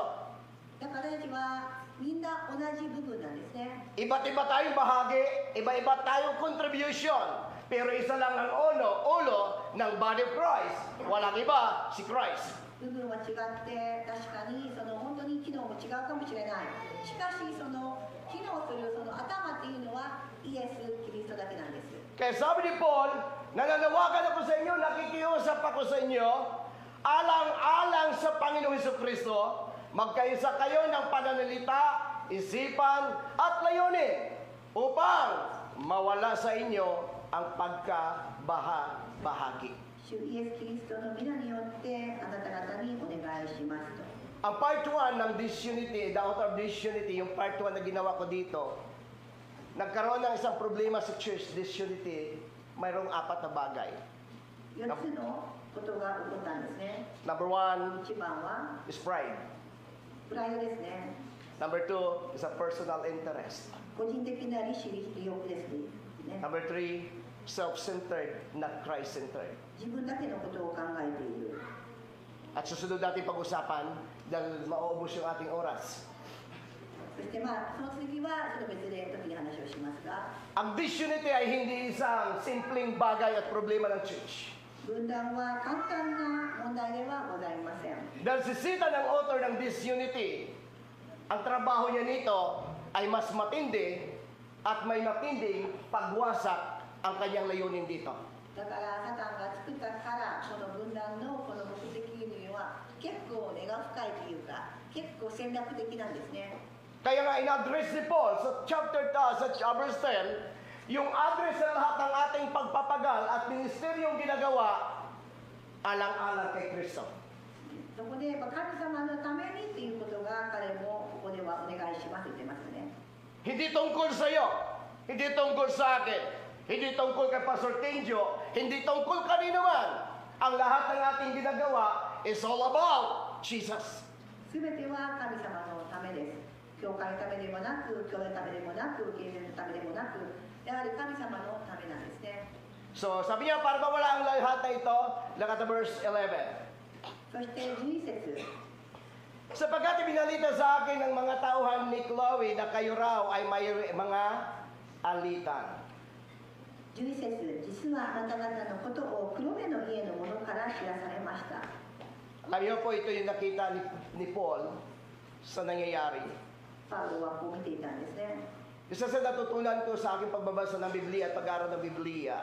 だから私たちはみんな同じ部分なんですね。 Iba't-iba tayong bahagi, iba-iba tayong contribution. Pero isa lang ang ulo ng body of Christ. Walang iba, si Christ. 部分は違って確かにその本当に機能も違うかもしれない。しかしその機能するその頭っていうのはイエス・キリストだけなんです。 Kaya sabi ni Paul, nananawagan ako sa inyo, nakikiusap ako sa inyo, alang-alang sa Panginoong Hesukristo, magkaisa kayo ng pananalita, isipan, at layunin upang mawala sa inyo ang pagkabahagi. 主イエス・キリストの皆によってあなた方にお願いしますと。 Ang part 1 ng disunity, the author of disunity, yung part 1 na ginawa ko dito, nagkaroon ng isang problema sa church, disunity, mayroong 4 na bagay. 4つのことが起こったんですね。 Number 1 1番は is pride. プライドですね。 Number 2 is a personal interest. 個人的な利私利欲ですね。 Number 3, self-centered, not Christ-centered. 自分だけのことを考えている。 At susunod natin pag-usapan dahil mauubos yung ating oras. そしてその次はちょっと別で時に話をしますが、 Ang disunity ay hindi isang simpleng bagay at problema ng church. 分断は簡単な問題ではございません。 Dahil si Sita ng author ng disunity, ang trabaho niya nito ay mas matindi at may matinding pagwasak ang kanyang layunin dito. だからサタンが作ったからこの分断のこの目的というのは結構根が深いというか結構戦略的なんですね。 Kaya nga in-address ni Paul sa chapter 10, sa verse 10, yung address sa lahat ng ating pagpapagal at ministeryong ginagawa alang-alang kay Kristo. そこで神様のためにということが彼もここではお願いしますと言ってますね。 Hindi tungkol sa iyo, hindi tungkol sa akin, hindi tungkol kay Pastor Kenjo, hindi tungkol kanino man. Ang lahat ng ating ginagawa is all about Jesus. すべては神様のためです。教会のためでもなく、教会のためでもなく、経済のためでもなく、やはり神様のためなんですね。 So sabi niya, para mawala ang lahat na ito, look at the verse 11. そして11節。 Sapagkat ibinalita sa akin ng mga tauhan ni Chloe na kayo raw ay may mga alitan. 11節、実はあなた方のことを黒目の家の者から知らされました。 Alam niyo po, ito yung nakita ni Paul sa nangyayari. パウロはこう見ていたんですね。 Isa sa natutunan ko sa aking pagbabasa ng Biblia at pag-aaral ng Biblia,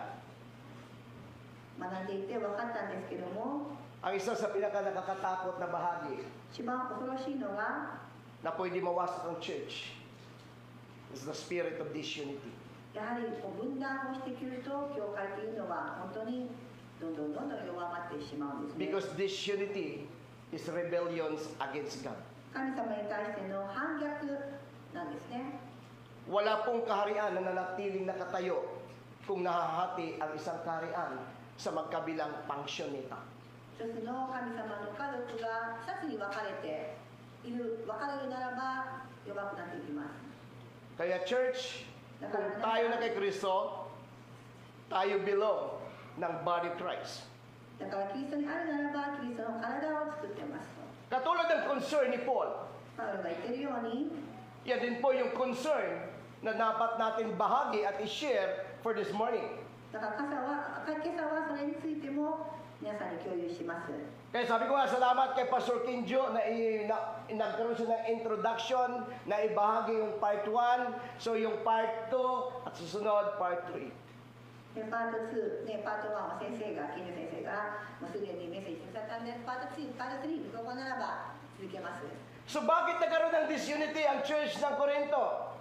学んでいて分かったんですけども、 ang isa sa pinaka-nakakatakot na bahagi 一番恐ろしいのが、 na pwede mawasak ng church, is the spirit of disunity. やはりこう分断をしてくると教会というのは本当にどんどん弱まってしまうんですね。 Because disunity is rebellions against God. 神様に対しての反逆なんですね。 Wala pong kaharian na nanatiling nakatayo kung nahahati ang isang kaharian sa magkabilang pangsyon nito. 一つの神様の家族が二つに分かれるならば弱くなっていきます。 Kaya church, kung tayo na kay Kristo, tayo belong ng body of Christ. だからキリストにあるならばキリストの体を作ってますと。 Katulad ng concern ni Paul, パウロが言ってるように、 yan din po yung concern na dapat natin bahagi at i-share for this morning. だから今朝はそれについても皆さんに共有します。 Kaya sabi ko nga, salamat kay Pastor Kinjo na nagkaroon siya ng introduction na ibahagi yung part 1, so yung part 2 at susunod part 3. でパート2、パート1は金城先生がもうすでにメッセージしてくださったんで、パート2、パート3、ここならば続けます。 So bakit nagkaroon ng disunity ang church ng Corinto?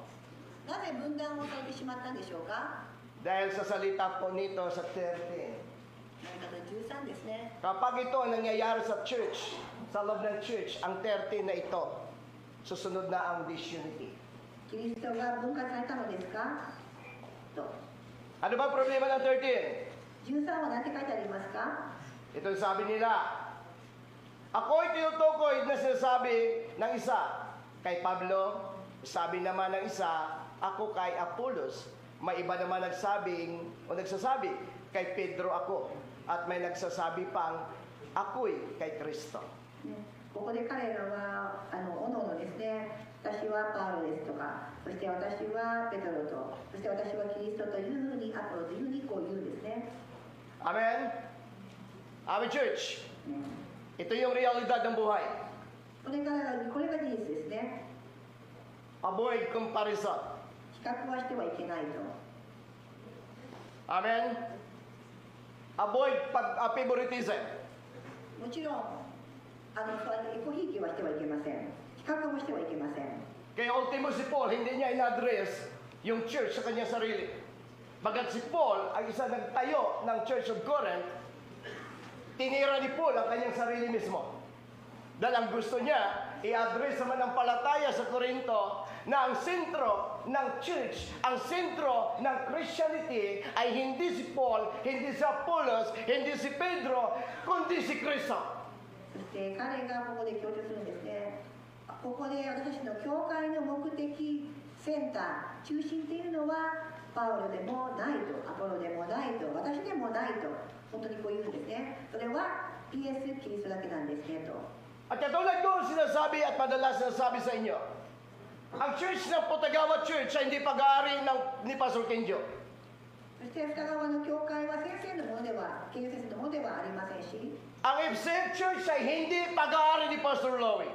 なぜ分断をされてしまったんでしょうか。 Dahil sa salita po nito sa 13. 何かと13ですね。 Kapag ito ang nangyayari sa church, sa loob ng church, ang 13 na ito, susunod na ang disunity. キリストが分割されたのですかと。 Ano ba problema ng 13? 13は何て書いてありますか。 Ito yung sabi nila, ako'y tinutukoy na sinasabi ng isa kay Pablo, sabi naman ng isa, ako kay Apollos. May iba naman nagsasabi kay Pedro ako. At may nagsasabi pang, ako'y kay Kristo. ここで彼らはおのおのですね、私はパウロですとか、そして私はペトロと、そして私はキリストというふうに、アポロというふうにこう言うんですね。 Amen? Amen, church. Ito yung realidad ng buhay. これが事実ですね。 Avoid comparison. 比較はしてはいけないと。 Amen? Avoid favoritism. もちろん、エコひいきはしてはいけません。比較もしてはいけません。 Kaya ultimo si Paul, hindi niya in-address yung church sa kanyang sarili. Bagat si Paul ay isa nagtayo ng Church of Corinth, tinira ni Paul ang kanyang sarili mismo. Dahil ang gusto niya, i-address sa manampalataya sa Corinto na ang sentro ng church, ang sentro ng Christianity ay hindi si Paul, hindi si Apollos, hindi si Pedro, kundi si Kristo. そして彼がここで強調するんですね。ここで私たちの教会の目的、センター、中心というのはパウロでもないと、アポロでもないと、私でもないと、本当にこう言うんですね。それはイエス・キリストだけなんですねと。 At katulad doon sinasabi at madalas sinasabi sa inyo, ang church ng Potagawa Church ay hindi pag-aari ni Pastor Kenjo. そして深川の教会は先生のものでは、慶応先生のものではありませんし、 Ang FCF Church ay hindi pag-aari ni Pastor Lowy.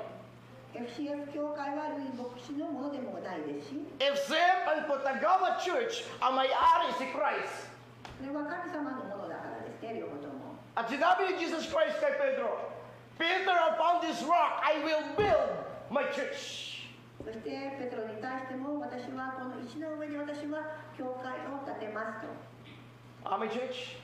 FCF 教会はルイ牧師のものでもないですし、 FCF and Potagawa Church ang may-ari si Christ. それは神様のものだからですね、両方とも。 At sinabi ni Jesus Christ kay Pedro, Peter, upon this rock I will build my church. そしてペトロに対しても、私はこの石の上に私は教会を建てますと。 Amen, church?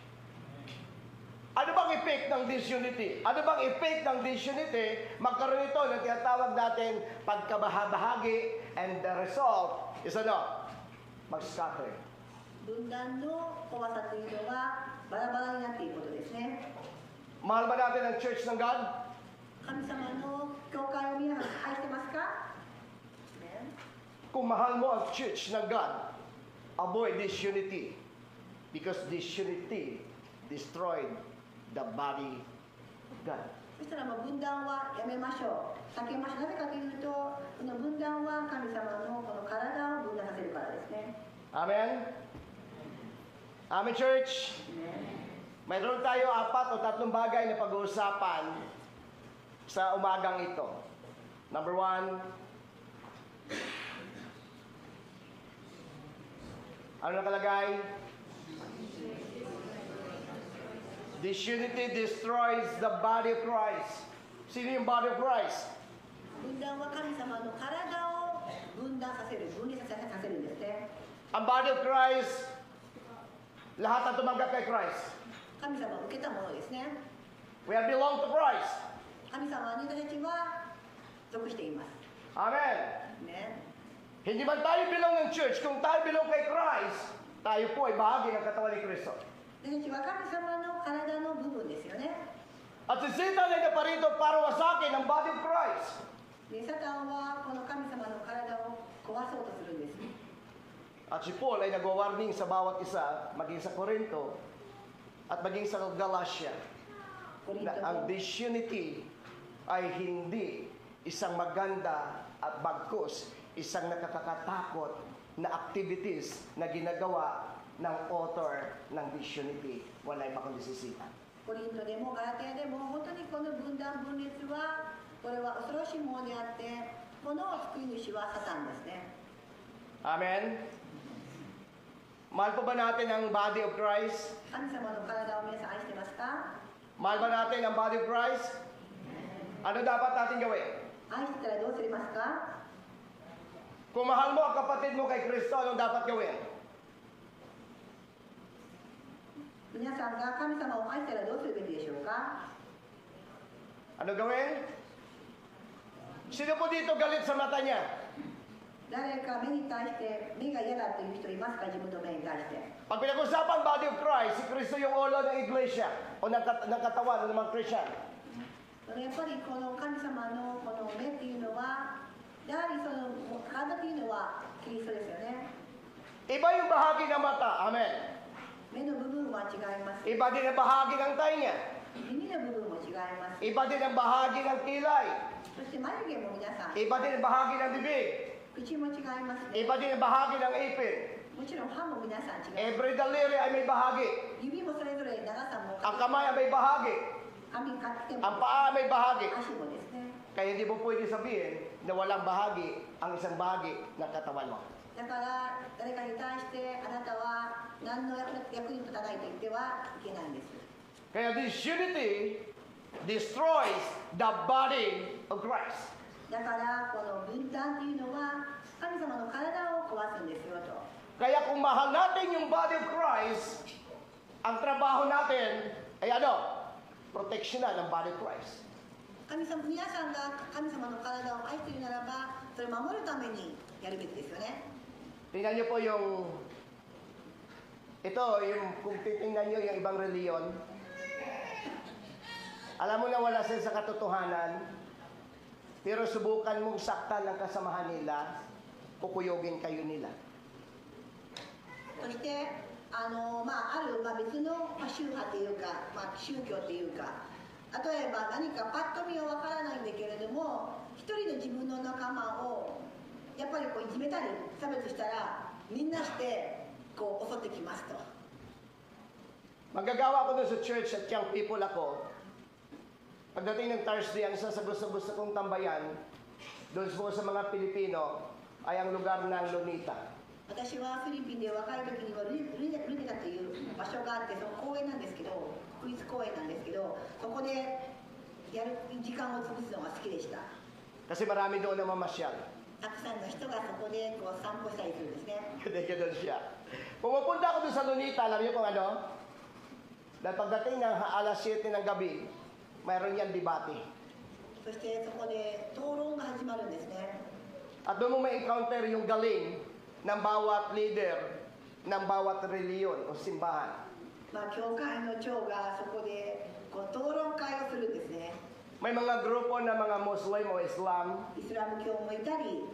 Ano bang effect ng disunity? Ano bang effect ng disunity? Magkaroon ito ng tinatawag natin pagkabahagi, and the result is ano? Mag-scatter. 分断の怖さというのはバラバラになっていることですね。 Mahal ba natin ang church ng God? 神様の教会を皆さん愛してますか？ Amen. Kung mahal mo ang church ng God, avoid disunity. Because disunity destroyed the body of God. そしたらもう分断はやめましょう。避けましょう。なぜかというと、この分断は神様のこの体を分断させるからですね。 Amen? Amen, church? Mayroon tayo 4 o 3 bagay na pag-uusapan sa umagang ito. Number 1, ano nakalagay? Disunity destroys the body of Christ. Sino yung body of Christ? 分断は神様の体を分分断させる、分離させるんですね。 Ang body of Christ, lahat ang tumanggap kay Christ. 神様を受けたものですね。 We have belonged to Christ. 神様に私たちは属しています。 Amen. ね。 Hindi man tayo belong ng church, kung tayo belong kay Christ, tayo po ay bahagi ng katawan ni Kristo. 私たちは神様の体の部分ですよね。 At si Satan ay naparito para wasakin ang body of Christ. で、サタンはこの神様の体を壊そうとするんです。 At si Paul ay nagwa-warning sa bawat isa, maging sa Corinto at maging sa Galatia, コリン na ト ang の disunity ay hindi isang maganda at bagkus, isang nakakatakot na activities na ginagawa ng author ng disunity. Wala'y makondisisipan. コリントでもガラテヤでも本当にこの分断分裂はこれは恐ろしいものであってこの救い主はサタンですね。 Amen? Mahal po ba natin ang body of Christ? 神様の体を皆さん愛してますか？ Mahal ba natin ang body of Christ? Ano dapat natin gawin? 愛してたらどうすりますか？ Kung mahal mo ang kapatid mo kay Kristo, anong dapat gawin? 皆さんが神様を愛したらどうするべきでしょうか？ Ano gawin? Sino po dito galit sa mata niya? 誰か目に対して目が嫌だという人いますか？自分の目に対して。 Pag pinag-usapan body of Christ, si Kristo yung ulo ng iglesia o ng katawan ng mga Christian. やっぱりこの神様のこの目っていうのはやはりその体っていうのはキリストですよね。 Iba yung bahagi ng mata. Amen. 目の部分は違います。 Iba din ang bahagi ng tainga. 耳の部分も違います。 Iba din ang bahagi ng kilay. そして眉毛も皆さん、 Iba din ang bahagi ng bibig. 口も違いますね。 Iba din ang bahagi ng ipin. もちろん歯も皆さん違います。 Every daliri ay may bahagi. 指もそれぞれ長さも Ang kamay ay may bahagi. 髪かって Ang も paa ay may bahagi. 足もですね。 Kaya hindi mo pwede sabihin na walang bahagi ang isang bahagi ng katawan mo. だから誰かに対してあなたは何の役に立たないと言ってはいけないんです。 Kaya disunity destroys the body of Christ. だからこの分断というのは神様の体を壊すんですよと。 Kaya kung mahal natin yung body of Christ, ang trabaho natin ay ano? Proteksyonan ng body of Christ. 神様、皆さんが神様の体を愛しているならばそれを守るためにやるべきですよね。 Tingnan niyo po kung titingnan niyo yung ibang reliyon, alam mo na wala sila sa katotohanan, pero subukan mong saktan ng kasamahan nila, kukuyogin kayo nila. そしてある、別の、宗派というか、宗教というか例えば何かパッと見はわからないんだけれども一人の自分の仲間をやっぱりこういじめたり差別したらみんなしてこう襲ってきますと。 Magagawa ko doon sa church at young people ako. Pagdating ng Thursday, ang isa sa gusto kong tambayan doon po sa mga Pilipino ay ang lugar ng Lunita. 私はフィリピンで若い時にはルネタという場所があってその公園なんですけど国立公園なんですけどそこでやる時間を潰すのが好きでした。 Kasi marami doon na mamasyal. たくさんの人がそこでこう散歩したりするんですね。 Hindi doon siya. Pumupunta ako doon sa Lunita, alam niyo kung ano? Dahil pagdating ng alas 7 ng gabi, mayroon yan debate. そしてそこで討論が始まるんですね。 At doon mo may encounter yung galing ng bawat leader ng bawat reliyon o simbahan. 教会の長がそこでこう討論会をするんですね。 May mga grupo ng mga Muslim o Islam, イスラム教もいたり、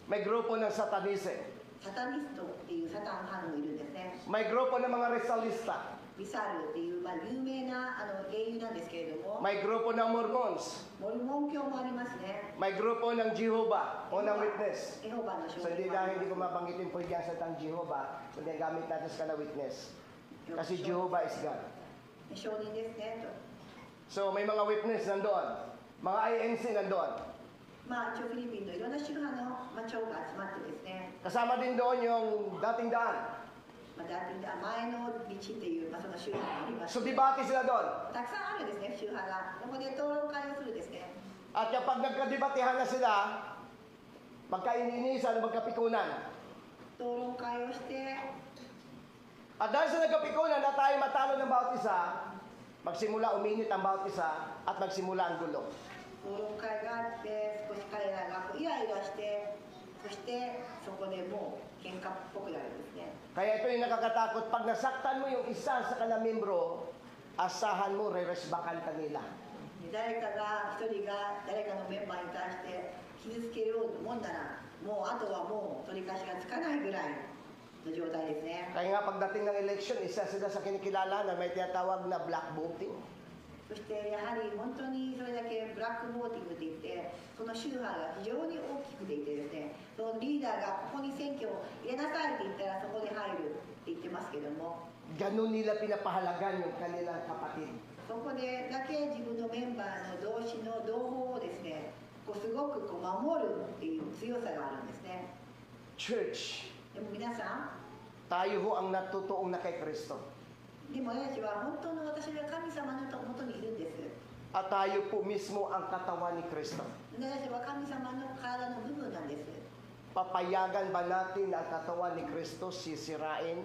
may grupo ng Satanism, サタニストっていうサタン派もいるんですね。 may grupo ng mga Rizalista, リサルっていう、有名な英雄なんですけれども、 may grupo ng Mormons, モルモン教もありますね。 may grupo ng Jehovah o ng Witness. エホバの証 So 人 hindi もあり hindi ko ます。 mabanggitin po yung salitang Jehovah, kundi gamit natin sa kana witness. Kasi Jehovah is God. 証人ですねと。 So may mga witness nandoon, mga INC nandoon. 一応フィリピンのいろんな宗派の、長が集まってですね、 Kasama din doon yung dating daan. 前の道っていう、その宗派があります。 So debate sila doon. たくさんあるんですね、宗派が。そこで討論会をするんですね。 At kapag nagkadebatihan na sila, magkaininisan, magkapikunan. Tulong kayoして、 At dahil sa nagkapikunan na tayo matalo ng bawat isa, magsimula uminit ang bawat isa at magsimula ang gulo. 討論会があって、少し彼らがこうイライラして、そしてそこでもう喧嘩っぽくなるんですね。 Kaya ito yung nakakatakot. Pag nasaktan mo yung isa sa kanang membro, asahan mo, re-resbakan ka nila. 誰かが一人が誰かのメンバーに対して傷つけるようなもんなら、もうあとはもう取り返しがつかないぐらいの状態ですね。 Kaya nga pagdating ng election, isa sila sa kinikilala na may tinatawag na black voting. そしてやはり本当にそれだけブラックボーティングといって、その宗派が非常に大きくていてですね、そのリーダーがここに選挙を入れなさいって言ったらそこで入るって言ってますけども、 Ganun nila pinapahalagan yung kanilang kapatid. そこでだけ自分のメンバーの同志の同胞をですね、こうすごくこう守るっていう強さがあるんですね。 Church, でも皆さん、 tayo ho ang natutuong na kay Kristo. でも私は本当の私は神様のもとにいるんです。 At tayo po mismo ang katawan ni Kristo. で私は神様の体の部分なんです。 Papayagan ba natin na ang katawan ni Kristo sisirain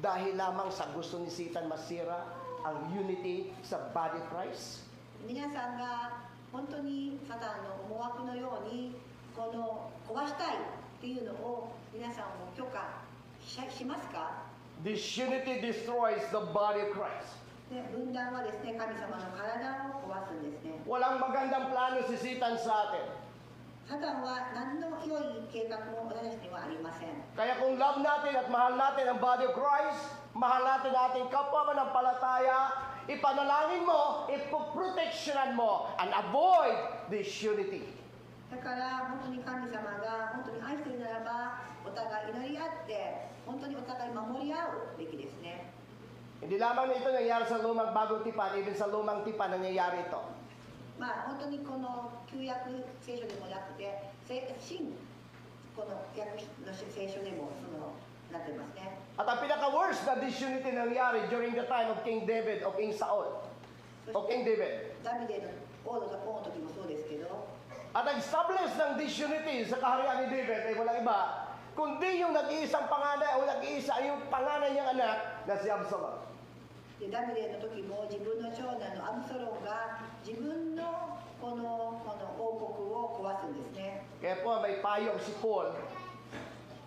dahil lamang sa gusto ni Satan masira ang unity sa body of Christ? 皆さんが本当にサタンの思惑のようにこの壊したいっていうのを皆さんも許可しますか？ Disunity destroys the body of Christ. で分断はですね、神様の体を壊すんですね。 Walang magandang plano si Satan sa atin. サタンは何の良い計画も私たちにはありません。 Kaya kung love natin at mahal natin ang body of Christ, mahal natin ating kapwa manampalataya, ipanalangin mo, ipoproteksyonan mo, and avoid disunity. だから本当に神様が本当に愛しているならば、お互い祈り合って本当にお互い守り合うべきですね。 Hindi lamang na ito nangyayari sa lumang bagong tipan, even sa lumang tipan nangyayari ito. まあ本当にこの旧約聖書でもなくて、新この約の聖書でもそのなってますね。 At ang pinaka-worst na disunity nangyari during the time of King David o King Saul o King David. ダビデの王の時もそうですけど、 At nag-establish ng disunity sa kaharian ni David ay walang iba, kundi yung nag-iisang panganay o nag-iisa yung panganay niyang anak na si Absalom. でダビデの時も自分の長男のアブサロンが自分のこの王国を壊すんですね。 Kaya po may payong si Paul,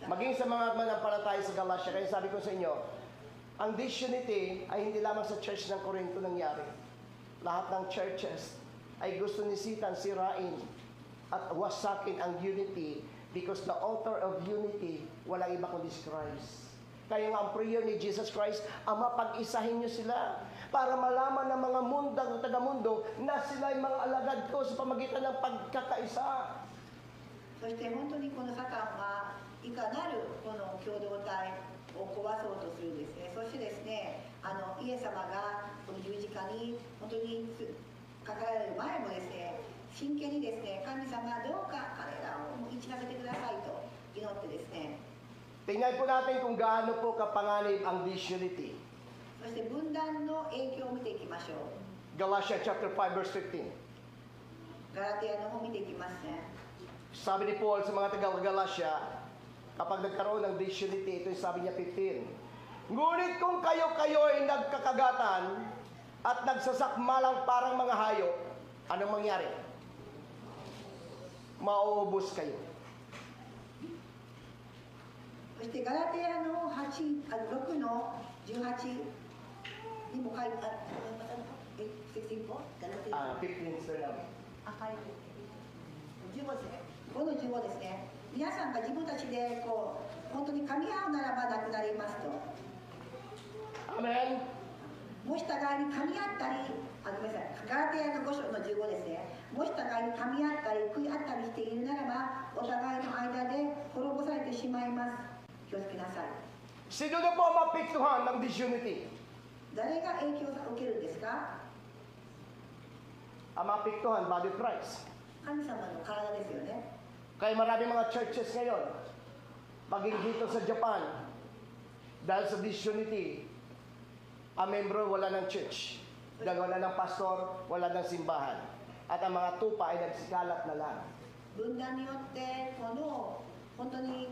maging sa mga manampalataya sa Galatia, kaya sabi ko sa inyo, ang disunity ay hindi lamang sa church ng Corinto nangyari. Lahat ng churches ay gusto ni Satan sirain at wasakin ang unity because the author of unity, walang iba kundi si Christ. Kaya nga ang prayer ni Jesus Christ, Ama, pag-isahin niyo sila para malaman ng mga mundang o taga-mundo na sila ay mga alagad ko sa pamagitan ng pagkakaisa. そして本当にこのサタンはいかなるこの共同体を壊そうとするんですね。そしてですね、イエス様がこの十字架に本当にかかられる前もですね、真剣にですね、神様どうか彼らを生きなせてくださいと祈ってですね、 Tingnan po natin kung gaano po kapanganib ang disunity. そして分断の影響を見ていきましょう。 Galatians chapter 5 verse 15. ガラテヤの方見ていきますね。 Sabi ni Paul sa mga taga-Galatia, kapag nagkaroon ng disunity, ito yung sabi niya 15. Ngunit kung kayo ay nagkakagatan at nagsasakmalang parang mga hayop, anong mangyari? Mauubos kayo. そしてガラテヤの6の18にも書いてある。16個ガラテヤ 15 sir namin. 赤い15ですね。5の15ですね。皆さんが自分たちでこう本当に噛み合うならばなくなりますと。 Amen? もし互いに噛み合ったり、ごめんなさい、ガラテヤの5章の15ですね。もし互いに噛み合ったり食い合ったりしているならば、お互いの間で滅ぼされてしまいます。気をつけなさい。 Sino na po ang mapiktuhan ng disunity? 誰が影響を受けるんですか？ Ang mapiktuhan, body of Christ. 神様の体ですよね。 Kaya maraming mga churches ngayon, maging dito sa Japan, dahil sa disunity, ang membro wala ng church. Dahil wala ng pastor, wala ng simbahan. At ang mga tupa ay nagsikalat na lang. 分断によってこの本当に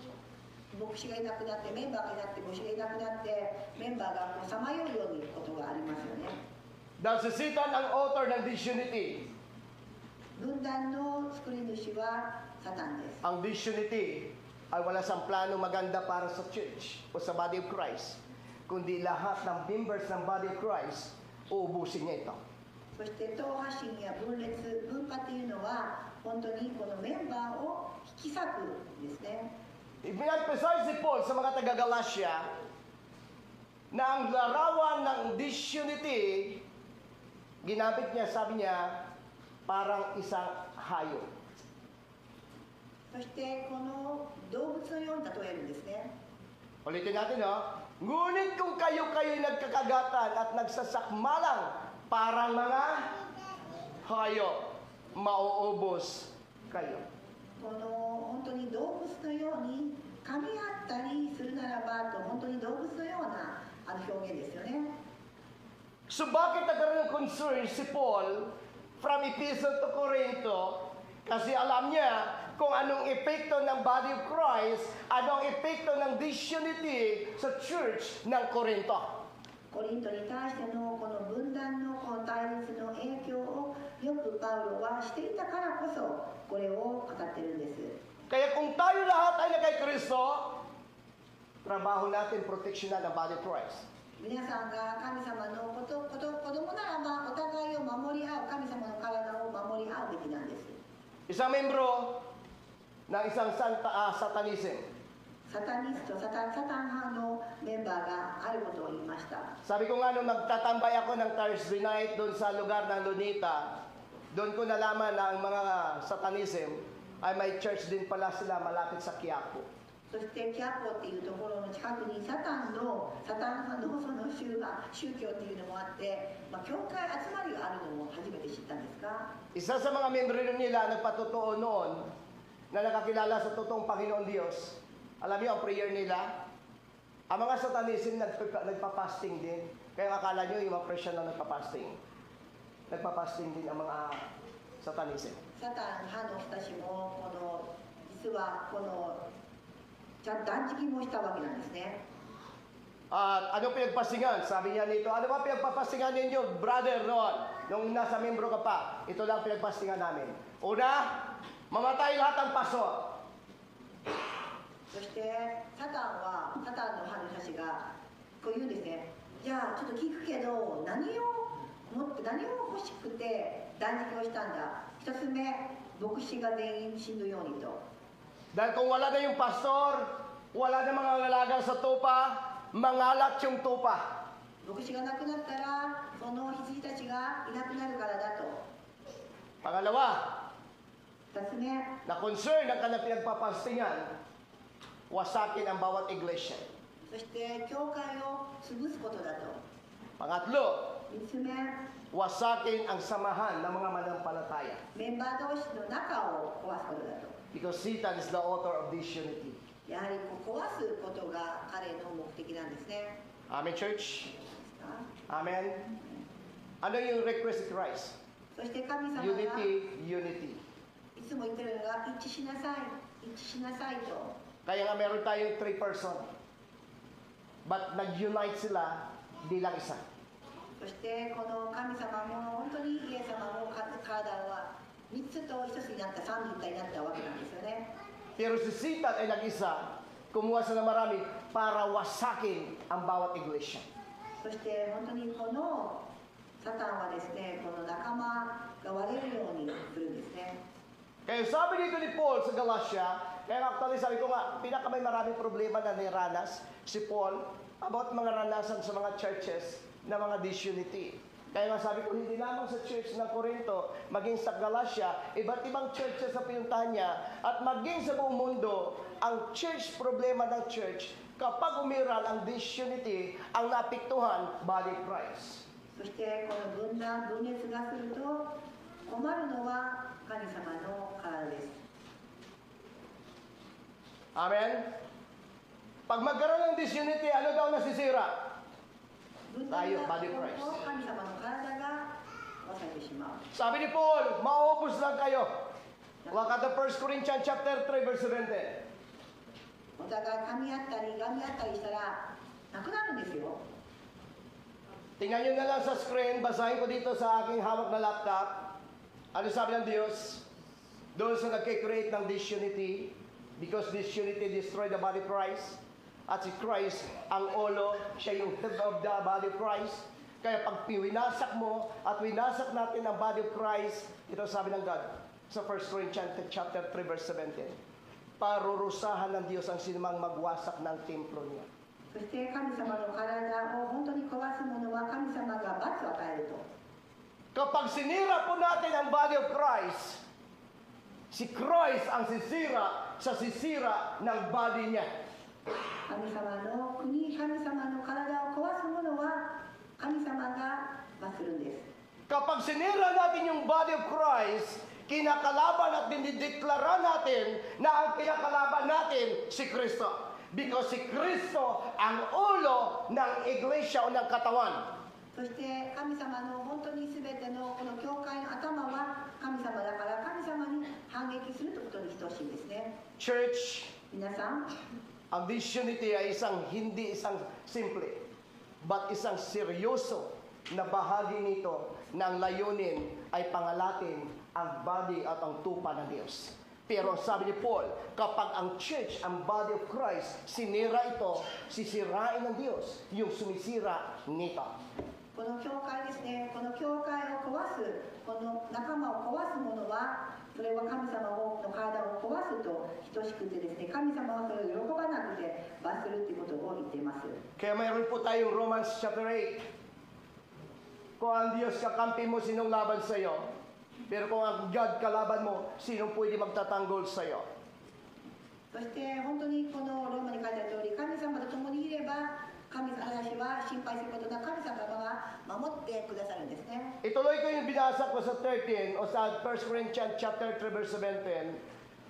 牧師がいなくなってメンバーがいなくて牧師がいなくなってメンバーがこうさまようようにことがありますよね。Dahil si Satan ang author ng disunity. 分断の作り主はサタンです。 Ang disunity ay wala sang plano maganda para sa church o sa body of Christ, kundi lahat ng members ng body of Christ, uubusin niya ito. そして党派心や分裂分化というのは本当にこのメンバーを引き裂くんですね。 Ibinagpasay si Paul sa mga taga-Galatia na ang larawan ng disunity, ginamit niya, sabi niya, parang isang hayop. そしてこの動物のように例えるんですね。 Ulitin natin, no? Ngunit kung kayo-kayo'y nagkakagatan at nagsasakmalang parang mga hayop, mauubos kayo. この本当に動物のように噛み合ったりするならばと本当に動物のような表現ですよね。 So bakit nagkaroon ng concern si Paul from Epistle to Corinto? Kasi alam niya kung anong epekto ng body of Christ, anong epekto ng disunity sa church ng Corinto. コリントに対してのこの分断のこの対立の影響をよくパウロはしていたからこそこれを語ってるんです。 Kaya kung tayo lahat ay na kay Kristo, trabaho natin proteksyonan ang body of Christ. 皆さんが神様の子供ならばお互いを守り合う、神様の体を守り合うべきなんです。 Isang membro ng isang satanism. サタニスト、サタン派のメンバーがあることを言いました。 Sabi ko nga nung nagtatambay ako ng Thursday night doon sa lugar ng Lunita, doon ko nalaman na ang mga satanism ay may church din pala sila malapit sa Quiapo. そしてキャポっていうところの近くにサタン派のその宗教っていうのもあって、教会集まりがあるのも初めて知ったんですか？ Isa sa mga membro nila nagpatotoo noon na nakakilala sa totoong Panginoon Diyos. Alam niyo ang prayer nila? Ang mga satanism nagpa-fasting din. Kaya akala niyo yung mga Christian na nagpa-fasting. Nagpa-fasting din ang mga satanism. サタン派の人たちも実はちゃんと断食もしたわけなんですね。 At ano pinagpasingan? Sabi niya nito, ano ba pinagpapasingan ninyo, brother Ron? Nung nasa membro ka pa, ito lang pinagpasingan namin. Una, mamatay lahat ng paso. そしてサタンの派の人たちがこう言うんですね。じゃあちょっと聞くけど何を欲しくて断食をしたんだ。一つ目、牧師が全員死ぬようにと。 Dahil kung wala na yung pastor, wala na mga ngalaga sa tupa, mangalat yung tupa. 牧師が亡くなったらその羊たちがいなくなるからだと。 Pangalawa, 二つ目、 na concern ng kanilang pinagpapastingan, wasakin ang bawat iglesia. そして教会を潰すことだと。 Pangatlo, 三つ目、 wasakin ang samahan ng mga manampalataya. メンバー同士の仲を壊すことだと。 Because Satan is the author of disunity. やはり壊すことが彼の目的なんですね。 Amen, church? ですか？ Amen? Ano yung request ni Christ? そして神様が Unity, unity. いつも言ってるのが一致しなさい、一致しなさいと。 Kaya nga meron tayong 3 person. But nag-unite sila bilang isa. そしてこの神様も本当にイエス様も体は3つと1つになった三位一体になったわけなんですよね。 Pero si Satan ay nag-isa, kumuha sa marami para wasakin ang bawat iglesia. そして本当にこのサタンはですね、この仲間が割れるようにするんですね。 Kaya sabi dito ni Paul sa Galatia, kaya actually sabi ko nga, may maraming problema na niranas si Paul about mga ranasan sa mga churches na mga disunity. Kaya nga sabi ko, hindi lamang sa church ng Corinto, maging sa Galatia, iba't ibang churches sa pinuntahan niya, at maging sa buong mundo, ang church, problema ng church, kapag umiral ang disunity, ang napiktuhan, body of Christ. そしてこの分裂がすると困るのは神様の体です。 Amen? Pag magkaroon ng disunity, ano daw nasisira? 分断 Tayo, が body 起こ of る Christ. と神様の体が壊されてしまう。 Sabi ni Paul, maubos lang kayo. Wakata 1 Corinthians chapter 3 verse 17. お互い噛み合ったり、がみ合ったりしたら、なくなるんですよ。 Tingnan nyo na lang sa screen, basahin ko dito sa aking hawak na laptop. Ano sabi ng Diyos? Doon sa nagkikreate ng disunity, because disunity destroy the body of Christ. At si Christ, ang ulo, siya yung head of the body of Christ. Kaya pag winasak mo at winasak natin ang body of Christ, ito sabi ng God sa 1 Corinthians chapter 3 verse 17. Parurusahan ng Diyos ang sinumang magwasak ng templo niya. そして神様の体を本当に壊すものは神様が罰を与えると。 Kapag sinira po natin ang body of Christ, si Christ ang sisira sa sisira ng body niya. 神様の国、神様の体を壊すものは神様が罰するんです。 Kapag sinira natin yung body of Christ, kinakalaban at dinideklara natin na ang kinakalaban natin si Kristo. Because si Kristo ang ulo ng iglesia o ng katawan. そして神様の本当に全てのこの教会の頭は神様だから神様に反撃するということに等しいんですね。 Church, 皆さん、 ang disunity ay hindi isang simple, but isang seryoso na bahagi nito na ang layunin ay pangalatin ang body at ang tupa ng Diyos. Pero sabi ni Paul, kapag ang church, ang body of Christ, sinira ito, sisirain ng Diyos yung sumisira nito. この教会ですね、この教会を壊す、この仲間を壊すものは、それは神様の体を壊すと等しくてですね、神様はそれを喜ばなくて罰するということを言っています。 Kaya mayroon po tayong Romans chapter 8. Kung ang Diyos kakampi mo, sinong laban sa iyo? Pero kung ang God kalaban mo, sinong pwede magtatanggol sa iyo? そして本当にこのローマに書いてある通り、神様と共にいれば、私は心配することなく神様が守ってくださるんですね。 Ituloy ko yung binasa ko sa 13 o sa 1 Corinthians chapter 3 verse 17.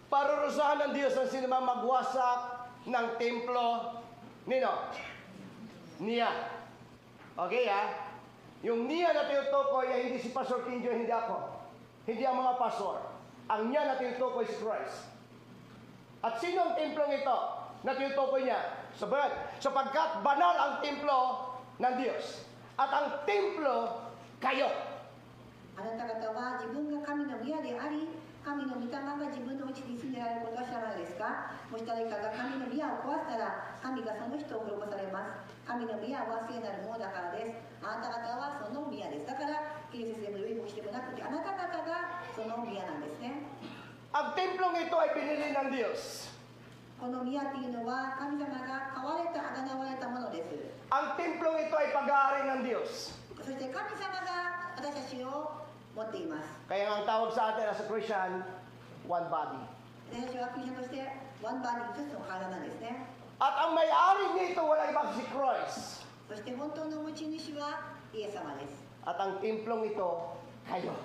Parurusahan ng Diyos ang sinumang magwasak ng templo nino. Niya. Okay Yung niya na tinutukoy ay hindi si Pastor Kinjo, hindi ako. Hindi ang mga pastor. Ang niya na tinutukoy si Christ. At sino ang templong ito na tinutukoy niya? Sapagkat banal ang templo ng Diyos. At ang templo, kayo. あなた方は自分が神の宮であり、神の御霊が自分のうちに住んでられることは知らないですか？もし誰かが神の宮を壊したら、神がその人を滅ぼされます。神の宮は聖なるものだからです。あなた方はその宮です。だから、建設でも良いもしてもなくて、あなた方がその宮なんですね。 Ang templong ito ay pinili ng Diyos. この宮っていうのは神様が買われた、あがなわれたものです。 Ang templong ito ay pag-aari ng Diyos. そして神様が私たちを持っています。 Kaya ang tawag sa atin as a Christian, one body. 私たちはクリスチャンとしてワンバディ、一つの体なんですね。 At ang may-ari nito wala ibang si Christ. そして本当の持ち主はイエス様です。 At ang templong ito, kayo.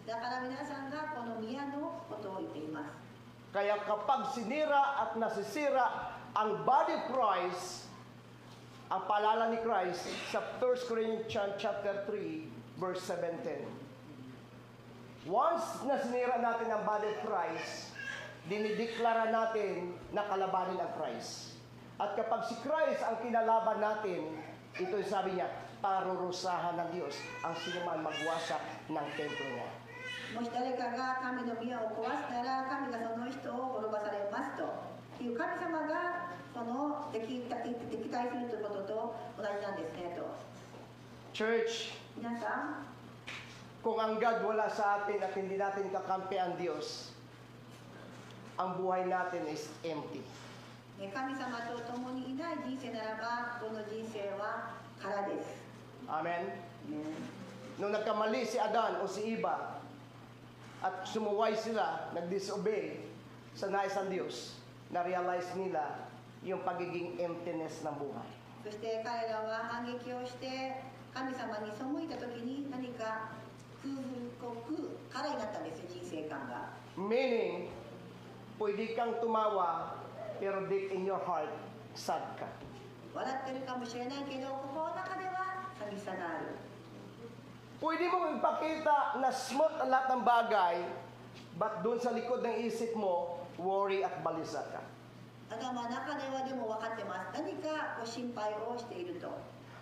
だから皆さんがこの宮のことを言っています。 Kaya kapag sinira at nasisira ang body of Christ, ang paalala ni Christ sa 1 Corinthians chapter 3 verse 17. Once na sinira natin ang body of Christ, dinideklara natin na kalabanin ang Christ. At kapag si Christ ang kinalaban natin, ito yung sabi niya, parurusahan ng Diyos ang sinuman magwasak ng templo niya. もし誰かが神の宮を壊したら、神がその人を滅ぼされますという神様がその敵対するということと同じなんですねと。 Church, 皆さん、 kung ang God wala sa atin at hindi natin kakampi ang Diyos, ang buhay natin is empty. 神様と共にいない人生ならば、この人生は空です。 Amen? Nung nagkamali si Adan o si Eva at sumuway sila, nag-disobey sa nais ng Diyos, na-realize nila yung pagiging emptiness ng buhay. そして彼らは反撃をして神様に背いた時に何か空になったんですよ、人生観が。 Meaning, pwede kang tumawa, pero deep in your heart, sad ka. 笑ってるかもしれないけど、心の中では寂しさがある。 Pwede mong ipakita na smooth ang lahat ng bagay, But doon sa likod ng isip mo, worry at balisa ka. 頭の中ではでも分かってます。何かこう心配をしていると。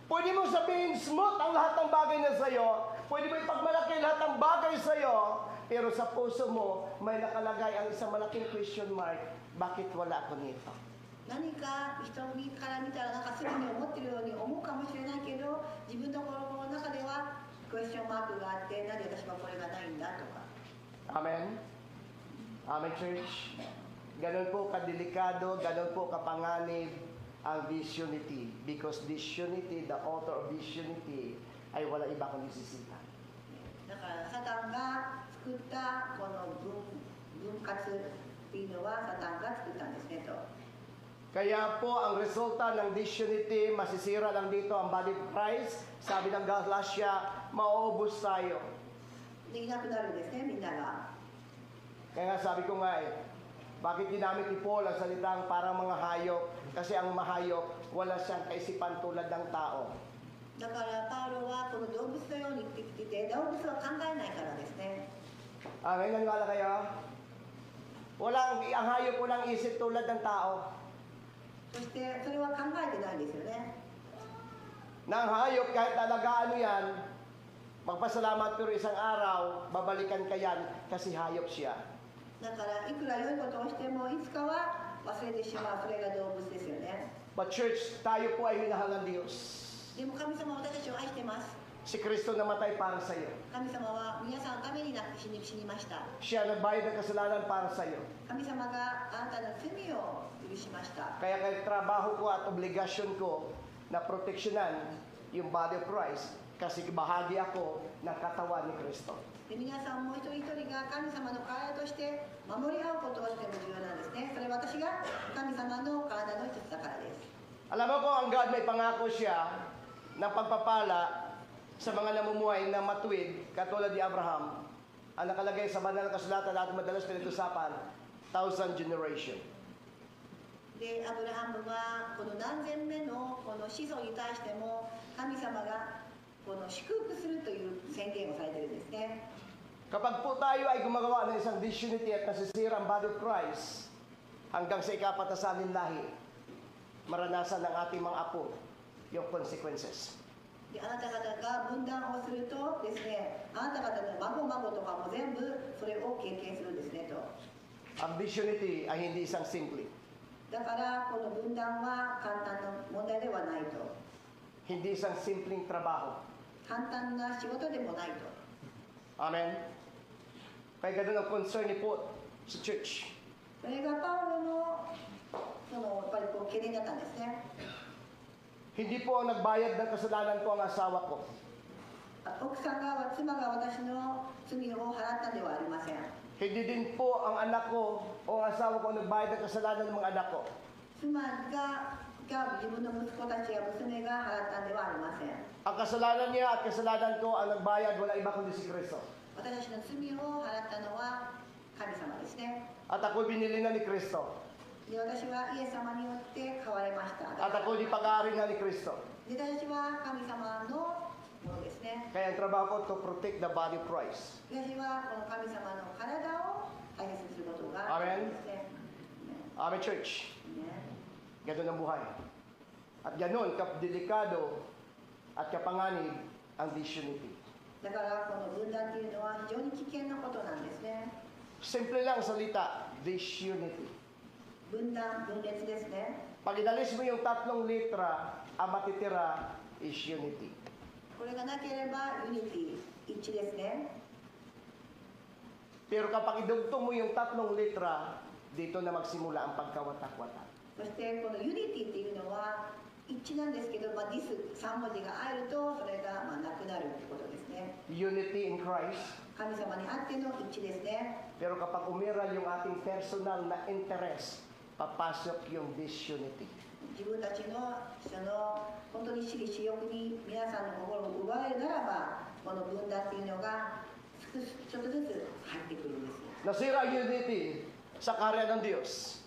Pwede mo sabihin smooth ang lahat ng bagay na sa'yo. Pwede mo ipagmalaki lahat ng bagay sa'yo. Pero sa puso mo, may nakalagay ang isang malaking question mark. Bakit wala ako nito? 何か人から見たらなんかすぐに思ってるように思うかもしれないけど、自分の心の中ではクエスチョンマークがあって、なんで私はこれがないんだとか。 Amen? Amen, church? Ganon po kadelikado, ganon po kapanganib ang disunity. Because disunity, the author of disunity, ay wala iba kundi si Satan. だからサタンが作ったこの分割っていうのはサタンが作ったんですねと。 Kaya po ang resulta ng disunity, masisira lang dito ang body of Christ. Sabi ng Galatia, mauubos tayo. でいなくなるんですね、みんなが。 Kaya nga sabi ko nga bakit ginamit ni Paul ang salitang parang mga hayop? Kasi ang mahayop, wala siyang kaisipan tulad ng tao. だからパウロはこの動物のように言ってきて、動物は考えないからですね。 Ngayon naniwala kayo? Ang hayop walang isip tulad ng tao. そしてそれは考えてないんですよね。 Na ang hayop, kahit alagaan mo yan, magpasalamat pero isang araw, babalikan ka yan kasi hayop siya. だからいくら良いことをしてもいつかは忘れてしまう、それが動物ですよね。 But church, tayo po ay minahal ng Diyos. でも神様は私たちを愛してます。 Si Kristo namatay para sa iyo. 神様は皆さんのためになって死にました。 Siya nagbayad ng kasalanan para sa iyo. 神様があなたの罪を許しました。 Kaya trabaho ko at obligasyon ko na proteksyonan yung body of Christ kasi bahagi ako ng katawan ni Kristo. で皆さんも一人一人が神様の体として守り合うことがとても重要なんですね。それは私が神様の体の一つだからです。 Alam mo ko, ang God may pangako siya ng pagpapala sa mga namumuhay na matuwid katulad ni Abraham. Ang nakalagay sa banal na kasulatan natin madalas pinag-usapan, 1,000 generation. でアブラハムはこの何千目のこの子孫に対しても神様がこの祝福するという宣言をされているんですね。 Kapag po tayo ay gumagawa ng isang disunity at nasisira ang body of Christ hanggang sa ikapat na salin lahi, maranasan ng ating mga apo yung consequences. であなた方が分断をするとですね、あなた方の孫とかも全部それを経験するんですねと。 Ang disunity ay hindi isang simple. だからこの分断は簡単な問題ではないと。 Hindi isang simpleng trabaho. 簡単な仕事でもないと。 Amen? Kaya ganun ang concern ni Paul sa church. それがパウロのやっぱりこう懸念だったんですね。 Hindi po ang nagbayad ng kasalanan ko ang asawa ko. 奥さんが妻が私の罪を払ったんではありません。 Hindi din po ang anak ko o ang asawa ko ang nagbayad ng kasalanan ng mga anak ko. 妻が自分の息子たちや娘が払ったんではありません。 Ang kasalanan niya at kasalanan ko ang nagbayad, wala iba kundi si Kristo. 私たちの罪を払ったのは神様ですね。 At ako binili na ni Kristo. で私はイエス様によって買われました。 At ako di pag-aari na ni Kristo. で私は神様のものですね。 Kaya ang trabaho ko to protect the body of Christ. 私はこの神様の体を大切にすることが大事ですね。 Amen, church. ね Ganun ang buhay. At ganun, kadelikado at kapanganib ang disunity. だからこの分断というのは非常に危険なことなんですね。 Simple lang salita, disunity. 分断、分裂ですね。 Pag inalis mo yung 3 litra, ang matitira is unity. これがなければユニティ、一致ですね。 Pero kapag idugtong mo yung 3 litra, dito na magsimula ang pagkawatak-watak. そしてこのユニティっていうのは一致なんですけど、ディス3文字が入るとそれがなくなるってことですね。 Unity in Christ. 神様にあっての一致ですね。 Pero kapag umiral yung ating personal na interest, papasok yung disunity. 自分たちの本当に私利私欲に皆さんの心を奪われるならば、この分断っていうのがちょっとずつ入ってくるんです。 Nasira ang unity sa karya ng Diyos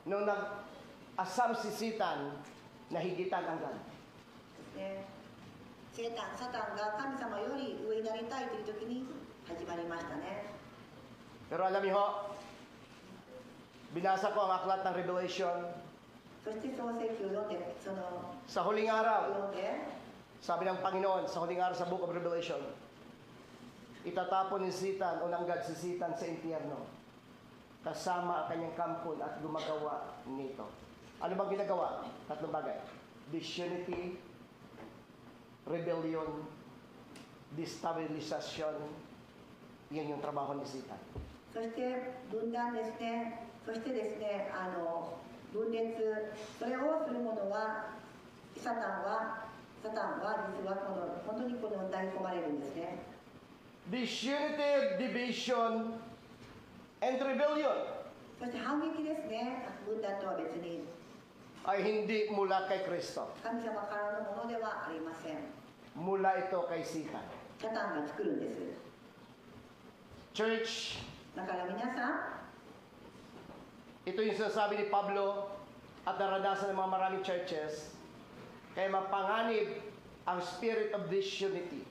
nung nag-asam si Satan na higitan ang God. ね、サタンが神様より上になりたいという時に始まりましたね。Pero alam niyo ho, binasa ko ang aklat ng Revelation. そして創世記を読んで、その Sa huling araw, 読んで、 sabi ng Panginoon sa huling araw sa Book of Revelation, itatapon ni Satan o nanggad si Satan sa impyerno kasama ang kanyang kampon at gumagawa nito. Ano bang ginagawa? Tatlong bagay. Disunity, rebellion, destabilization. Yan yung trabaho ni Satan. そして分断ですね、そしてですね、分裂、それをする者は、サタンは実は本当にこの抱き込まれるんですね。Disunity, division, and rebellion そして反撃ですね、分断とは別に、 ay hindi mula kay Kristo. 神様からのものではありません。 Mula ito kay Satan. サタンが作るんです。 Church, だから皆さん、 ito yung sinasabi ni Pablo at naranasan ng mga maraming churches, kaya mapanganib ang spirit of disunity.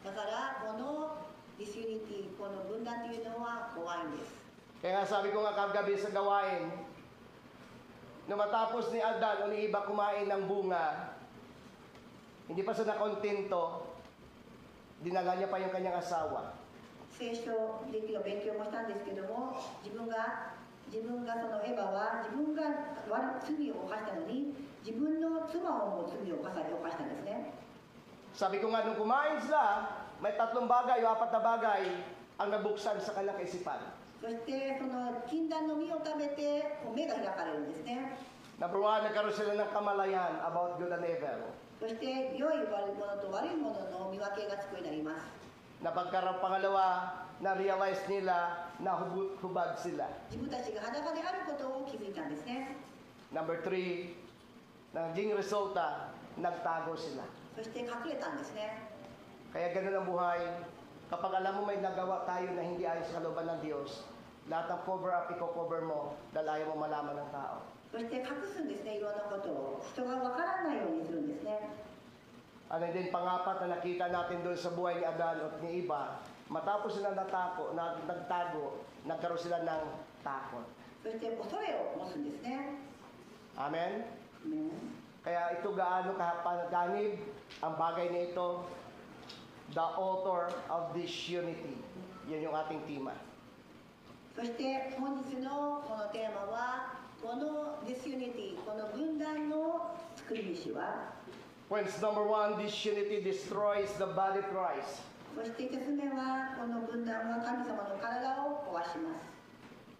だからこのディスユニティ、この分断というのは怖いんです。 Kaya nga sabi ko nga kagabi sa gawain, na matapos ni Adan o ni Eva kumain ng bunga, hindi pa siya nakontento, dinala niya pa yung kanyang asawa. 聖書的の勉強もしたんですけども、自分がそのエヴァは自分が罪を犯したのに、自分の妻をも罪を犯したんですね。 Sabi ko nga nung kumain sila, may 3 bagay o 4 na bagay ang nabuksan sa kanilang kaisipan. そしてその禁断の実を食べて目が開かれるんですね。 Number 1, nagkaroon sila ng kamalayan about good and evil. そして良いものと悪いものの見分けがつくようになります。 Napagkarang pangalawa, na-realize nila na hubad sila. 自分たちが裸であることを気づいたんですね。 Number 3, naging resulta, nagtago sila. そして隠れたんですね。 Kaya ganun ang buhay. Kapag alam mo may nagawa tayo na hindi ayon sa kalooban ng Diyos, lahat ng cover up, i-cover mo dahil ayaw mo malaman ng tao. そして隠すんですね、いろんなことを。人がわからないようにするんですね。 Ano din pangapat na nakita natin doon sa buhay ni Adan at ni Eva, matapos sila nagtago, nagkaroon sila ng takot. そして恐れを持つんですね。 Amen? ね Kaya ito gaano kapanganib ang bagay na ito, the author of disunity. Yan yung ating tema. そして本日のこのテーマは、このディスユニティ、この分断の作り主は、 Points number 1, disunity destroys the body of Christ. そして1つ目は、この分断は神様の体を壊します。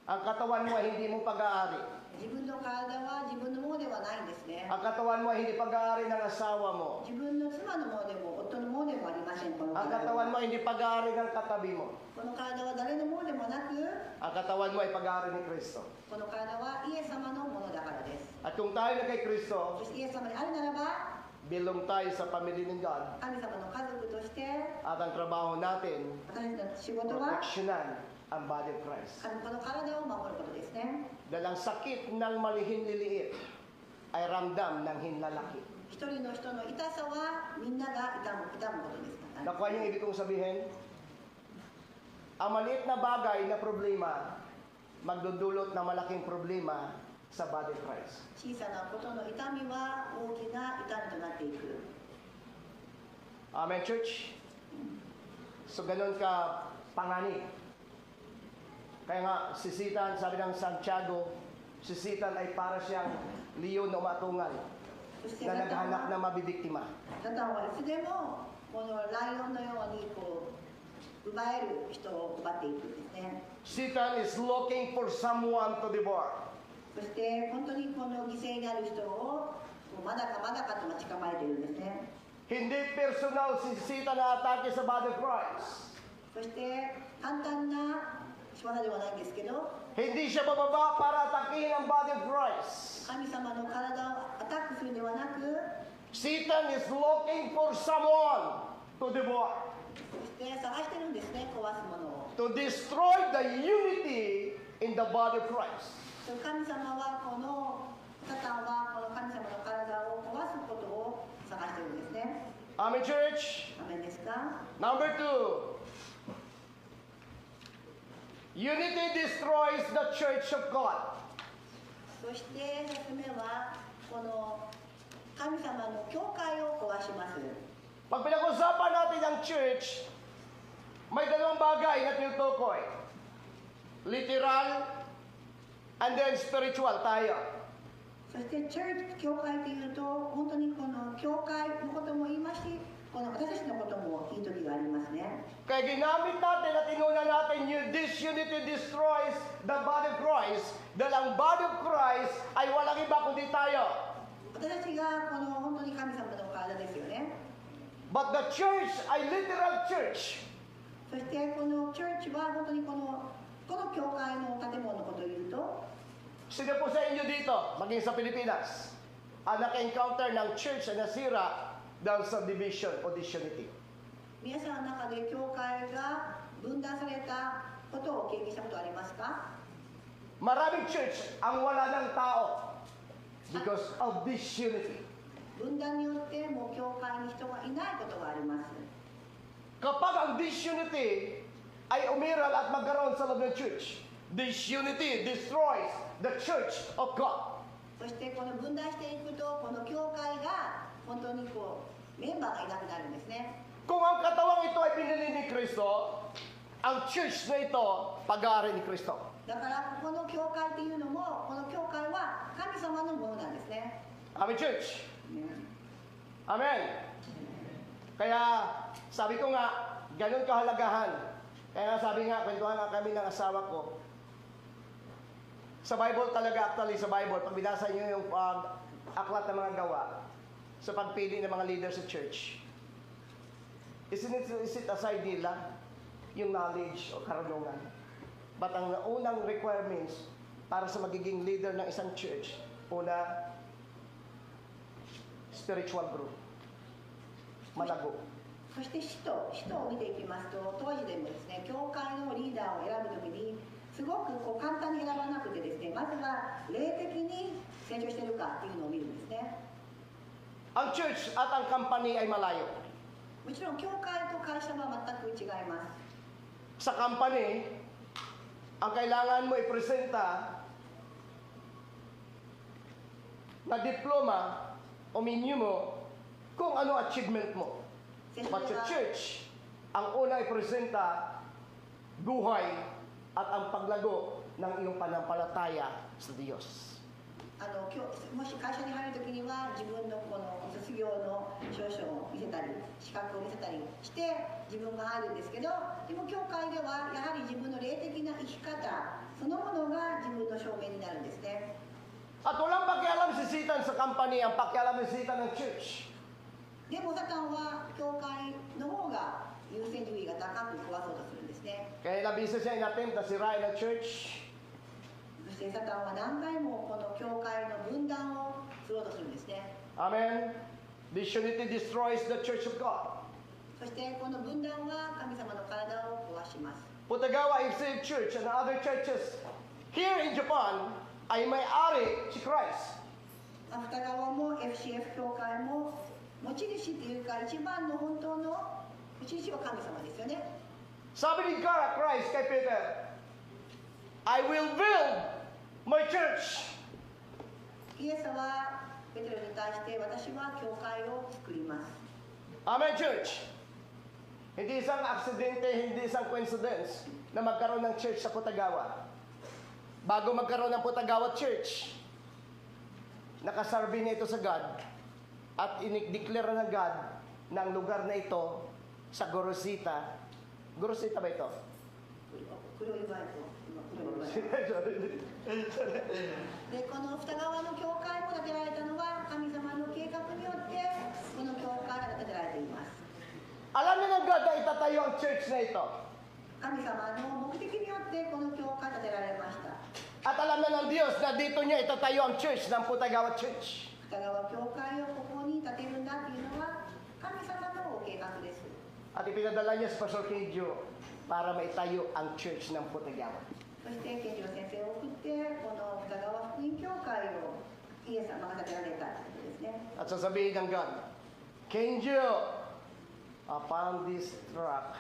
Ang katawan mo ay hindi mo pag-aari. 自分の体は自分のものではないんですね。 Ang katawan mo ay hindi pag-aari ng asawa mo. 自分の妻のものでも夫のものでもありません。この Ang 体 katawan は mo ay hindi pag-aari ng katabi mo. この体は誰のものでもなく、 Ang katawan mo ay pag-aari ni Kristo. この体はイエス様のものだからです。 At kung tayo na kay Kristo, そしてイエス様にあるならば、 belong tayo sa pamilya ng God. 神様の家族として、 At ang trabaho natin, 私たちの仕事は、 proteksyonan ang body of Christ. この体を守ることですね。 Dahil ang sakit ng malihin-liliit ay ramdam ng hinlalaki. 一人の人の痛さはみんなが痛むことですから。 Nakuha yung ibig kong sabihin? Ang maliit na bagay na problema, magdudulot ng malaking problema sa body of Christ. 小さなことの痛みは大きな痛みとなっていく。 Amen, church? So, ganun ka panganib. Kaya nga, si Satan, sabi ng Santiago, si Satan ay para siyang leon na umatungal そして na サタン naghahanap は na mabibiktima. いつでもこのライオンのように奪える人を奪っていくんですね。 Satan is looking for someone to devour. そして本当にこの犠牲になる人をまだかまだかと待ち構えているんですね。 Hindi personal si Satan na atake sa body of Christ. そして簡単な仕業ではないんですけど、 Hindi siya bababa para atakihin ang body of Christ. 神様の体をアタックするのではなく、 Satan is looking for someone to devour. そして探してるんですね、壊すものを。 To destroy the unity in the body of Christ. 神様はサタンはこの神様の体を壊すことを探してるんですね。 Amen, church? アメンですか？ Number 2. Unity destroys the church of God. そして2つ目はこの神様の教会を壊します。 Pag pinag-usapan natin ang church, may dalawang bagay na tinutukoy. Literal and then spiritual tayo. そしてチャーチ教会というと本当にこの教会のことも言いますし、この私たちのことも言う時がありますね。 Kaya ginamit natin at inuna natin yung disunity destroys the body of Christ dahil ang body of Christ ay walang iba kundi tayo. 私たちがこの本当に神様の体ですよね。 But the church ay literal church. そしてこのチャーチは本当にこの教会の建物のことを言うと、 Sino po sa inyo dito, maging sa Pilipinas, ang naka-encounter ng church na nasira dahil sa division o disunity? 皆さんの中で教会が分断されたことを経験したことありますか？ Maraming church ang wala ng tao because of disunity. 分断によってもう教会に人がいないことがあります。 Kapag ang disunity ay umiral at magkaroon sa loob ng church, disunity destroys the church of God. そしてこの分断していくとこの教会が本当にメンバーがいなくなるんですね。 Kung ang katawang ito ay pinili ni Kristo, ang church na ito, pag-aari ni Kristo. だからこの教会っていうのもこの教会は神様のものなんですね。 Amen, church. Amen. Kaya sabi ko nga, ganun kahalagahan. Kaya sabi nga, kwentuhan nga kami ng asawa ko. Sa Bible talaga, actually sa Bible, pag binasa nyo yung aklat ng mga gawa, sa pagpili ng mga leader sa church, is it aside nila yung knowledge o karunungan? But ang unang requirements para sa magiging leader ng isang church, una, spiritual growth. Malago. そして使徒を見ていきますと当時でもですね教会のリーダーを選ぶときにすごく簡単に選ばなくてですねまずは霊的に成長しているかっていうのを見るんですね。 Ang church at ang company ay malayo. もちろん教会と会社は全く違います。 Sa company, ang kailangan mo ipresenta na diploma o menu mo kung ano achievement mo. But sa church, ang una ipresenta buhay at ang paglago ng iyong panampalataya sa Diyos. もし会社に入るときには自分のこの卒業の証書を見せたり資格を見せたりして自分が入るんですけどでも教会ではやはり自分の霊的な生き方そのものが自分の証明になるんですね。 At walang pakialam si Satan sa company, ang pakialam ni Satan ng church. でもサタンは教会の方が優先順位が高く壊そうとするんですね。 Kaya nabisa siya in-attempt na sirain ang church. そしてサタンは何回もこの教会の分断をするとするんですね。 Amen. Disunity destroys the church of God. そしてこの分断は神様の体を壊します。 Putagawa Ifsave Church and other churches here in Japan ay may-ari si Christ. 二川も FCF 教会も持ち主っていうか一番の本当の持ち主は神様ですよね。 Sabi ni Christ kay Peter, I will build my church. イエスはペテロに対して私は教会を作ります。 Amen, church. Hindi isang aksidente, hindi isang coincidence na magkaroon ng church sa Putagawa. Bago magkaroon ng Putagawa Church, nakasarbi na ito sa God at inikdeklara ng God na ang lugar na ito sa Gorosita. Gorosita ba ito? 黒いバイト。でこの二川の教会も建てられたのは神様の計画によってこの教会が建てられています。 Alam na ng God na itatayo ang church na ito. 神様の目的によってこの教会が建てられました。 At alam na ng Diyos na dito niya itatayo ang church ng Putagawa Church. 二川教会をここに建てるんだっていうのは神様の計画です。 At ipinadala niya sa Pastor Kejo para maitayo ang church ng Putagawa. そして健次郎先生を送ってこの二川福音教会をイエス様が建てられたということですね。 At sasabihin ng God, Kejo, upon this rock,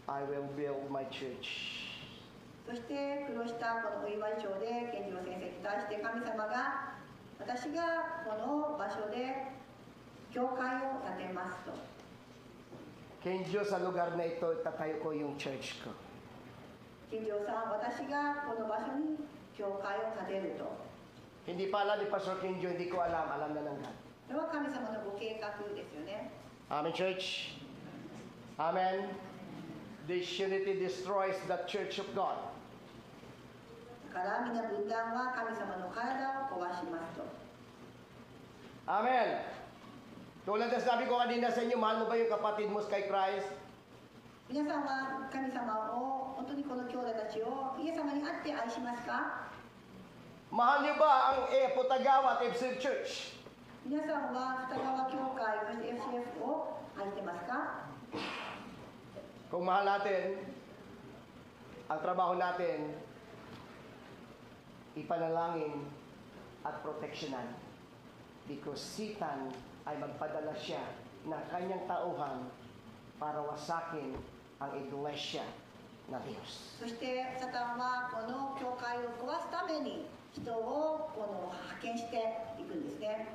I will build my church. そして苦労したこのお祝い帳で健次郎先生に対して神様が私がこの場所で教会を建てますと。 Kenjo, sa lugar na ito, itatayo ko yung church ko. 健次郎さん、私がこの場所に教会を建てると。 Hindi pa alam ni Pastor Kenjo, hindi ko alam na ng God. これは神様のご計画ですよね。 Amen, church? Amen? Disunity destroys the church of God. だから皆分断は神様の体を壊しますと。 Amen. Tulad na sabi ko kanina sa inyo, mahal mo ba yung kapatid mo kay Christ? 皆さんは神様を本当にこの兄弟たちをイエス様に会って愛しますか？ Mahal niyo ba ang Putagawa at FCF Church? 皆さんは二川教会そして FCF を愛してますか？ Kung mahal natin, ang trabaho natin, ipanalangin at proteksyonan. Because Satan ay magpadala siya ng kanyang tauhan para wasakin ang iglesia ng Diyos. そしてサタンはこの教会を壊すために人をこの派遣していくんですね。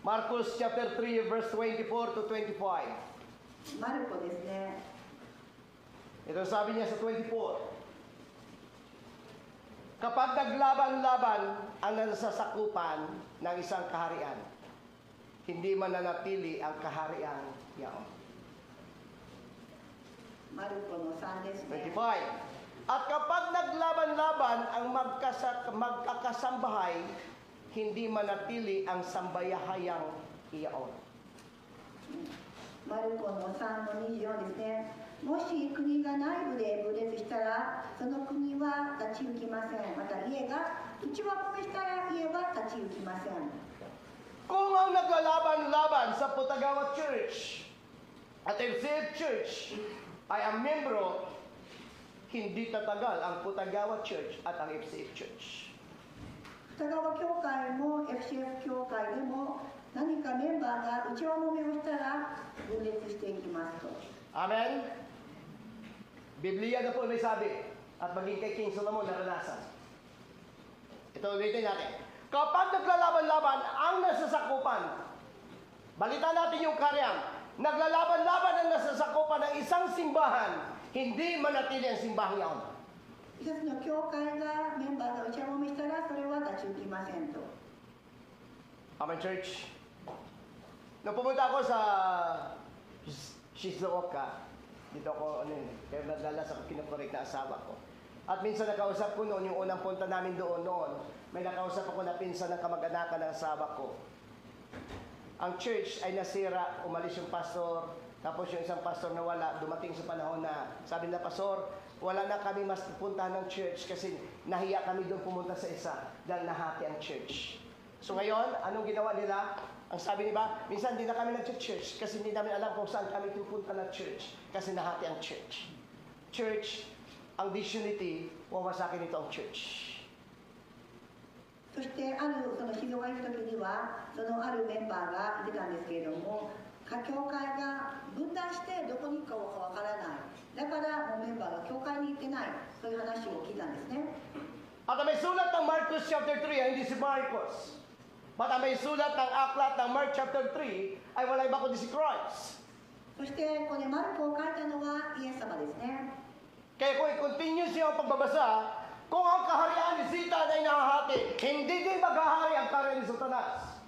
Marcos chapter 3 verse 24 to 25. マルコですね。 Ito sabi niya sa 24. Kapag naglaban-laban ang nasasakupan ng isang kaharian, hindi mananatili ang kaharian yaon. マルコの3ですね。 25. At kapag naglaban-laban ang magkakasambahay, hindi manatili ang sambayahayang iyaon. マルコの3の24ですね。もし国が内部で分裂したら、その国は立ち行きません。また家が内輪もめしたら家は立ち行きません。 Kung ang naglalaban-laban sa Putagawa Church at FCF Church ay ang membro, hindi tatagal ang Putagawa Church at ang FCF Church. 二川教会も FCF 教会でも何かメンバーが内輪もめをしたら分裂していきますと。 Amen? Biblia na po may sabi at maging kay King Solomon naranasan. Ito ulitin natin. Kapag naglalaban-laban ang nasasakupan, balita natin yung karyang, naglalaban-laban ang nasasakupan ng isang simbahan, hindi manatili ang simbahan yaon. 一つの教会がメンバーが内輪もめしたらそれは立ち行きませんと。 Amen, church? Nung pumunta ako sa Shizuoka, dito ako, kaya nadalas ako kinakorek na asawa ko. At minsan nakausap ko noon, yung unang punta namin doon, may nakausap ako na pinsan ng kamag-anakan ng asawa ko. Ang church ay nasira, umalis yung pastor, tapos yung isang pastor na wala, dumating sa panahon na sabi nila, pastor, wala na kami mas pupuntahan ng church kasi nahiya kami doon pumunta sa isa dahil nahati ang church. So ngayon, anong ginawa nila? Ang sabi nila, minsan hindi na kami nag-church kasi hindi namin alam kung saan kami pupunta ng church kasi nahati ang church. Church, ang disunity, wawasakin nito ang church. そしてあるその静岡に行く時にはそのあるメンバーがいてたんですけれども、教会が分断してどこに行くかわからない。だからもうメンバーが教会に行ってない。そういう話を聞いたんですね。 At ang may sulat ng Marcos chapter 3 ay hindi si Marcos. But ang may sulat ng aklat ng Mark chapter 3 ay wala iba kundi si Christ. そしてこれマルコを書いたのはイエス様ですね。 Kaya kung i-continue siya ang pagbabasa, kung ang kaharian ni Satan ay nahahati, hindi din maghahari ang kaharian ni Satanas.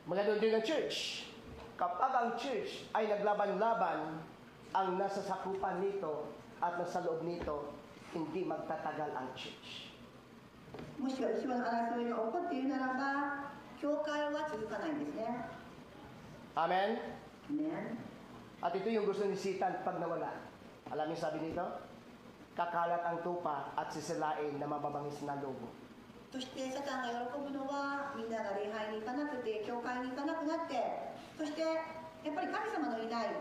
Maganon din ang church. Kapag ang church ay naglaban-laban, ang nasa sakupan nito at nasa loob nito, hindi magtatagal ang church. もし内輪の争いが起こっているならば、教会は続かないんですね。 Amen? Amen. At ito yung gusto ni Satan pag nawala. Alam niyo sabi nito? Kakalat ang tupa at sisilain na mababangis na lobo. そしてサタンが喜ぶのはみんなが礼拝に行かなくて教会に行かなくなって、そしてやっぱり神様のいない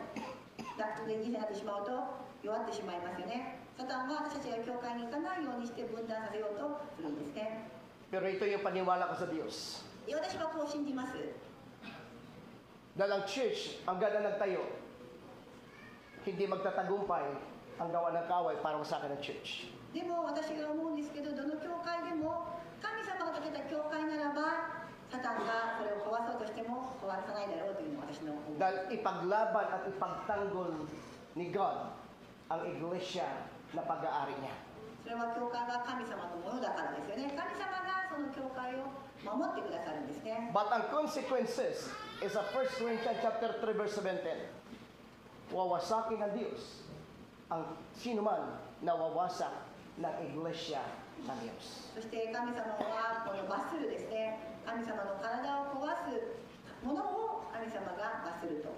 人生になってしまうと弱ってしまいますよね。サタンは私たちが教会に行かないようにして分断させようとするんですね。 Pero ito yung paniwala ko sa Diyos. 私はこう信じます。 Dahil ang church, ang ganda nagtayo, hindi magtatagumpay ang gawa ng kaaway para masakit ng church. でも私が思うんですけど、どの教会でも神様が建てた教会ならばサタンがそれを壊そうとしても壊さないだろうというのが私の思い。 Dahil ipaglaban at ipagtanggol ni God ang iglesia na pag-aari niya. それは教会が神様のものだからですよね。神様がその教会を守ってくださるんですね。 But ang consequences is a 1 Corinthians chapter 3 verse 17. Wawasakin ng Diyos ang sino man na wawasak ng iglesia ng Diyos. そして神様はこの罰するですね、神様の体を壊すものを神様が罰すると。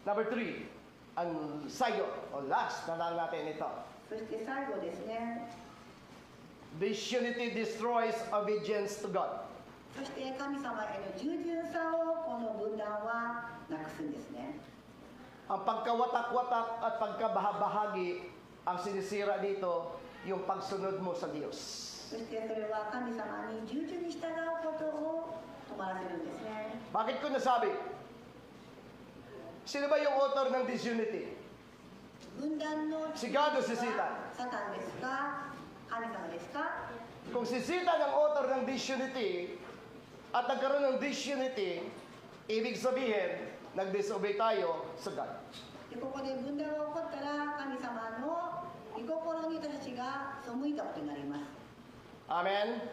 Number 3, ang sayo o last na lang natin ito. そして最後ですね、 Disunity destroys obedience to God. そして神様への従順さをこの分断はなくすんですね。 Ang pagkawatak-watak at pagkabahabahagi ang sinisira dito yung pagsunod mo sa Diyos. そしてそれは神様に従順に従うことを止まらせるんですね。 Bakit ko nasabi? Sino ba yung author ng disunity? 分断の Si God o si Satan? サタンですか、神様ですか。 Kung si Satan ang author ng disunity at nagkaroon ng disunity, ibig sabihin, nag-disobey tayo sa God. でここで分断が起こったら神様の御心に私たちが背いたことになります。 Amen?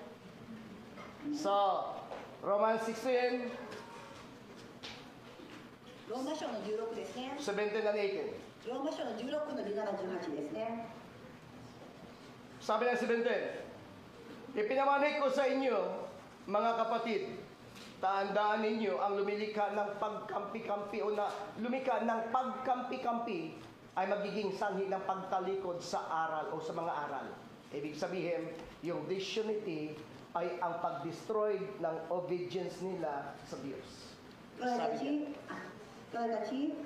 So, Romans 16, ローマ書の16ですね。 17 and 18. ローマ書の16の17、18ですね。 Sabi ng 17, Ipinamanay ko sa inyo, mga kapatid, tandaan ninyo ang lumikha ng pagkampi-kampi o na lumikha ng pagkampi-kampi ay magiging sanhi ng pagtalikod sa aral o sa mga aral. Ibig sabihin, yung disunity ay ang pag-destroy ng obedience nila sa Diyos. これたち、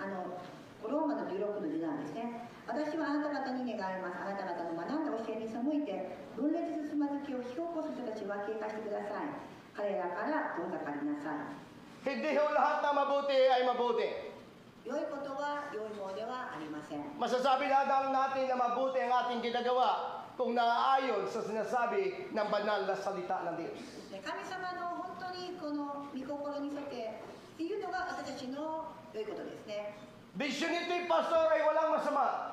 ローマの16の17ですね。私はあなた方に願います。あなた方の学んだ教えに背いて、分裂つまずきを引き起こす人たちは警戒してください。彼らから遠ざかりなさい。 Hindi ho lahat na mabuti ay mabuti. 良いことは良いものではありません。 Masasabi lamang natin na mabuti ang ating ginagawa kung naaayon sa sinasabi ng banal na salita ng Diyos. 神様の本当にこの御心に沿ってっていうのが私たちの良いことですね。 Disunity, pastor, ay walang masama.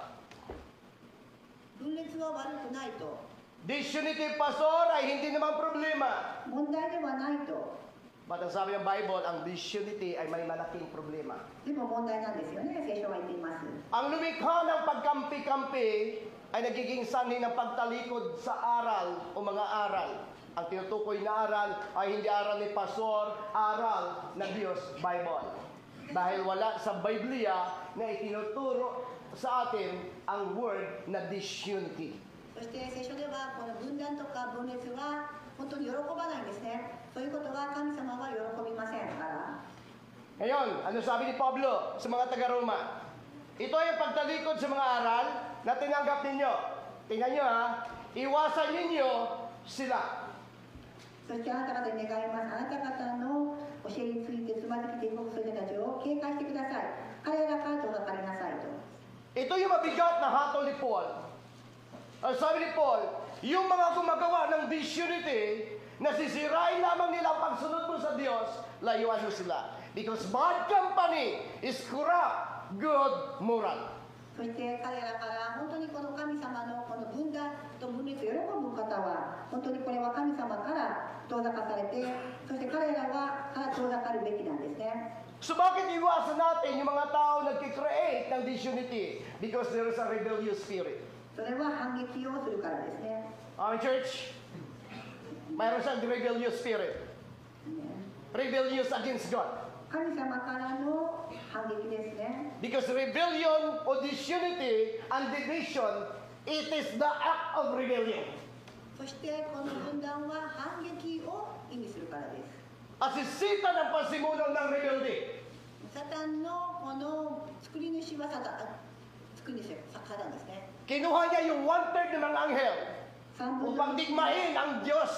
分裂は悪くないと、 Disunity, pastor, ay hindi naman problema. 問題ではないと。 But ang sabi ng Bible, ang disunity ay may malaking problema. でも問題なんですよね、聖書が言っています。 Ang lumikha ng pagkampi-kampi ay nagiging sanhi ng pagtalikod sa aral o mga aral. Ang tinutukoy na aral ay hindi aral ni pastor, aral ng Diyos, Bible. Dahil wala sa Biblia na itinuturo sa atin ang word na disunity. そして聖書ではこの分断とか分裂は本当に喜ばないんですね。そういうことは神様は喜びませんから。 Ngayon, ano sabi ni Pablo sa mga taga-Roma? Ito ay ang pagtalikod sa mga aral na tinanggap ninyo. Tingnan nyo ha, iwasan ninyo sila. そしてあなた方に願います。あなた方の教えについてつまずきて動く人たちを警戒してください。彼らから遠ざかりなさいと。 Ito yung mabigat na hatol ni Paul. Ang sabi ni Paul, yung mga gumagawa ng disunity, nasisirain lamang nila ang pagsunod mo sa Diyos, layuan mo sila. Because bad company is corrupt good moral. そして彼らから本当にこの神様のこの分断と分裂を喜ぶ方は本当にこれは神様から遠ざかされて、そして彼らはから遠ざかるべきなんですね。 So bakit iwasan natin yung mga tao nagkikreate ng disunity? Because there is a rebellious spirit. それは反撃をするからですね。 Church, mayroon siyang rebellious spirit. Rebellious against God. 神様からの反撃ですね。 Because rebellion or disunity and division, it is the act of rebellion. そしてこの分断は反撃を意味するからです。 At si Satan ang pasimuno ng rebelde. サタンのこの作り主は作り主はサタンですね。 Kinuha niya yung 1/3 ng mga anghel 3分 upang digmain ang Diyos.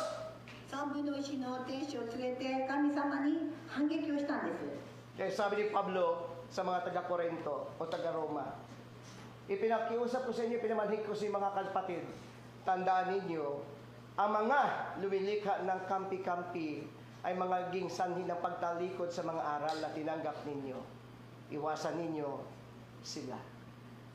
1の1の天使を連れて神様に反撃をしたんです。 Kaya sabi ni Pablo sa mga taga-Korinto o taga-Roma, Ipinakiusap ko sa inyo, pinamanhig ko sa mga kapatid. Tandaan ninyo, ang mga lumilikha ng kampi-kampi ay magiging sanhi ng pagtalikod sa mga aral na tinanggap ninyo. Iwasan ninyo sila.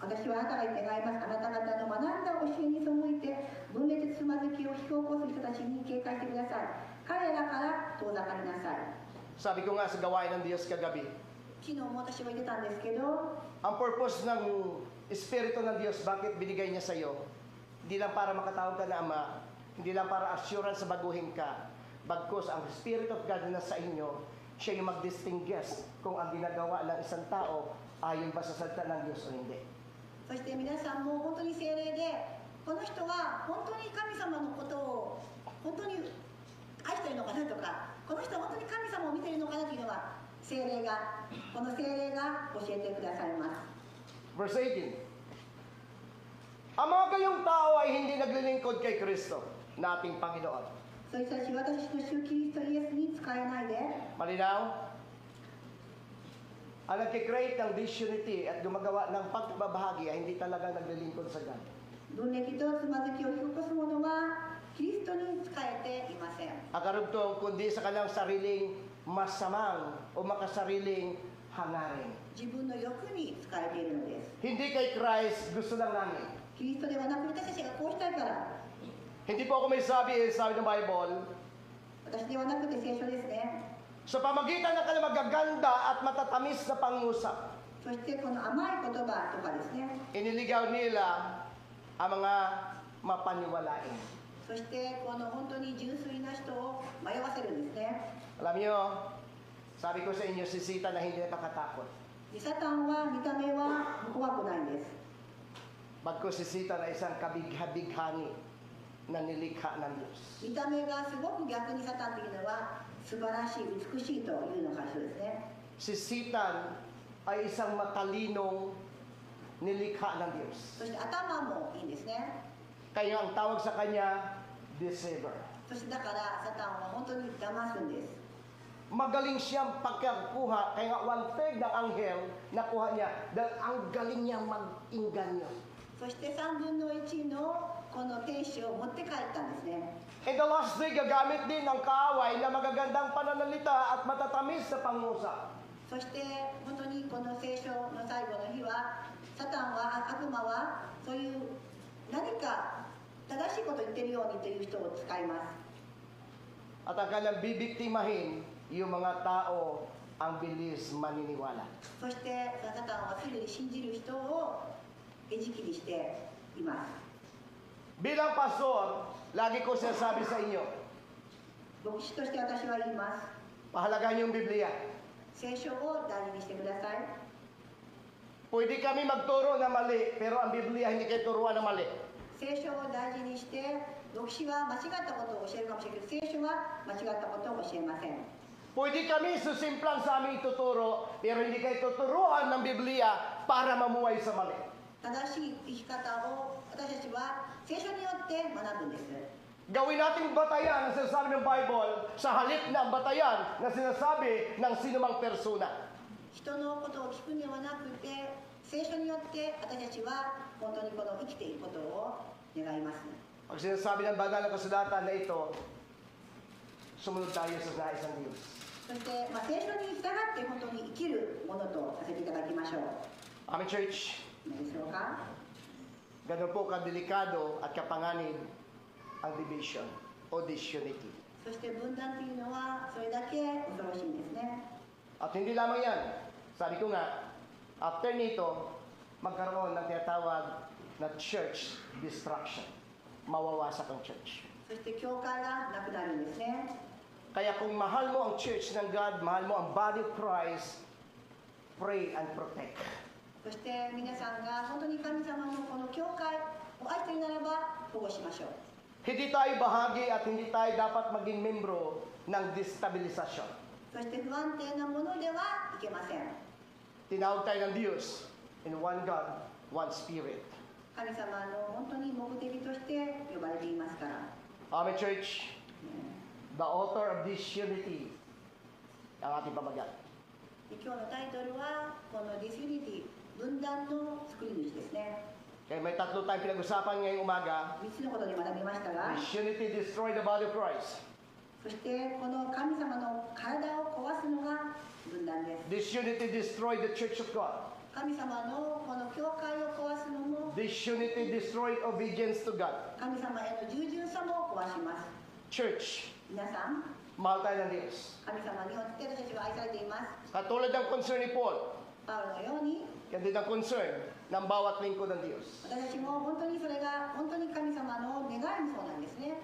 私はあなたが願います。あなた方の学んだ教えに背いて、分裂つまずきを引き起こす人たちに警戒してください。彼らから遠ざかりなさい。 Sabi ko nga sa gawain ng Diyos kagabi, 昨日も私は言ってたんですけど、 ang purpose ng Espiritu ng Diyos, bakit binigay niya sa iyo? Hindi lang para makatawag ka na Ama, hindi lang para assurance sa baguhin ka, bagkus ang Spirit of God na sa inyo, siya yung mag-distinguish kung ang ginagawa ng isang tao ayon ba sa salita ng Diyos o hindi. そして皆さんも本当に聖霊で、この人は本当に神様のことを本当に愛しているのかなとか、この人は本当に神様を見ているのかなというのは、この聖霊が教えてくださいます。 Verse 18. Ang mga gayong tao ay hindi naglilingkod kay Kristo, na ating Panginoon. そういう人たち、私の主キリストイエスに使えないで、 Malinaw? Ang nagkikreate ng disunity at gumagawa ng pagbabahagi ay hindi talaga naglilingkod sa God. 分裂とつまずきを引き起こすものはキリストに仕えていません。 Ang karugtong kundi sa kanilang sariling masamang o makasariling hangarin. 自分の欲に仕えているのです。 Hindi kay Christ, gusto lang namin. キリストではなく、私たちがこうしたいから、 Hindi po ako may sabi ng Bible, 私ではなくて聖書ですね。 sa pamagitan ng kanilang magaganda at matatamis na pangusap, そしてこの甘い言葉とかですね、 iniligaw nila ang mga mapaniwalain. そしてこの本当に純粋な人を迷わせるんですね。 Alam niyo, sabi ko sa inyo, si Satan na hindi nakakatakot. でサタンは見た目は怖くないんです。 Bagkus si Satan ay isang kabigha-bighani na nilikha ng Diyos. 見た目がすごく逆にサタンというのは素晴らしい、美しいというのがそうですね。 Si Satan ay isang matalinong nilikha ng Diyos. そして頭もいいんですね。 Kaya ang tawag sa kanya, deceiver. そしてだからサタンは本当に騙すんです。 Magaling siyang pagkakuha, kaya nga one-third ng anghel nakuha niya dahil ang galing niya mag-inganyo. そして3分の1のこの天使を持って帰ったんですね。 In the last day, gagamit din ng kaaway na magagandang pananalita at matatamis na pangusap. そして本当にこの聖書の最後の日はサタンは悪魔はそういう何か正しいことを言ってるようにという人を使います。 At ang kanyang bibiktimahin, yung mga tao ang bilis maniniwala. そしてサタンはすぐに信じる人を餌食にしています。 Bilang pastor, lagi ko sinasabi sa inyo, 牧師として私は言います。 pahalagaan yung Biblia. 聖書を大事にしてください。 Pwede kami magturo na mali, pero ang Biblia hindi kayo turuan na mali. 聖書を大事にして牧師は間違ったことを教えるかもしれないけど、聖書は間違ったことを教えません。 Pwede kami susimplang sa aming ituturo, pero hindi kayo tuturuan ng Biblia para mamuhay sa mali. 正しい生き方を私たちは聖書によって学ぶんです。 Gawin nating batayan ang sinasabi ng Bible sa halip na ang batayan na sinasabi ng sinumang persona. 人のことを聞くのではなくて、聖書によって私たちは本当にこの生きていくことを願います。 Pag sinasabi ng banal na kasulatan na ito, sumunod tayo sa nais ng Diyos. そして、聖書に従って本当に生きるものとさせていただきましょう。 Amen, church. いいでしょうか。 Ganun po kadelikado at kapanganib ang division o disunity. そして分断というのはそれだけ恐ろしいんですね。 At hindi lamang yan. Sabi ko nga, after nito, magkaroon ng tinatawag na church destruction. Mawawasak ang church. そして教会がなくなるんですね。 Kaya kung mahal mo ang church ng God, mahal mo ang body of Christ, pray and protect. そして皆さんが本当に神様のこの教会を愛しているならば保護しましょう。 Hindi tayo bahagi at hindi tayo dapat maging membro ng destabilisasyon. そして不安定なものではいけません。 Tinawag tayo ng Diyos in one God, one Spirit. 神様の本当に目的として呼ばれていますから。 Amen, church. The author of disunity ang ating pamagat. 今日のタイトルはこのディスユニティ、分断の作り主ですね。 Kaya may tatlo tayong pinag-usapan ngayong umaga. 3つのことで学びましたが、 Disunity destroy the body of Christ. そしてこの神様の体を壊すのが分断です。 Disunity destroy the church of God. 神様のこの教会を壊すのも、 Disunity destroy obedience to God. 神様への従順さも壊します。 Church, 皆さん、 mahal tayo ng Diyos. 神様によって私たちは愛されています。 Katulad ng concern ni Paul, パウロのように、 yan din ang concern ng bawat lingkod ng Diyos. 私たちも本当にそれが本当に神様の願いもそうなんですね。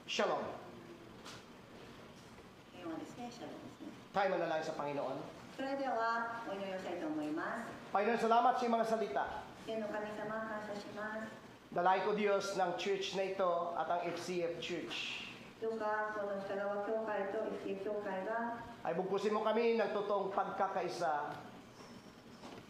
Shalom. 平和ですね、シャローですね。 Tayo manalangin sa Panginoon. それではお祈りをしたいと思います。 Panginoon, salamat sa iyong mga salita. 天の神様、感謝します。 Dalay ko Diyos ng church na ito at ang FCF Church. どうかこの北川教会と FCF 教会が Ay bugpusin mo kami ng totoong pagkakaisa,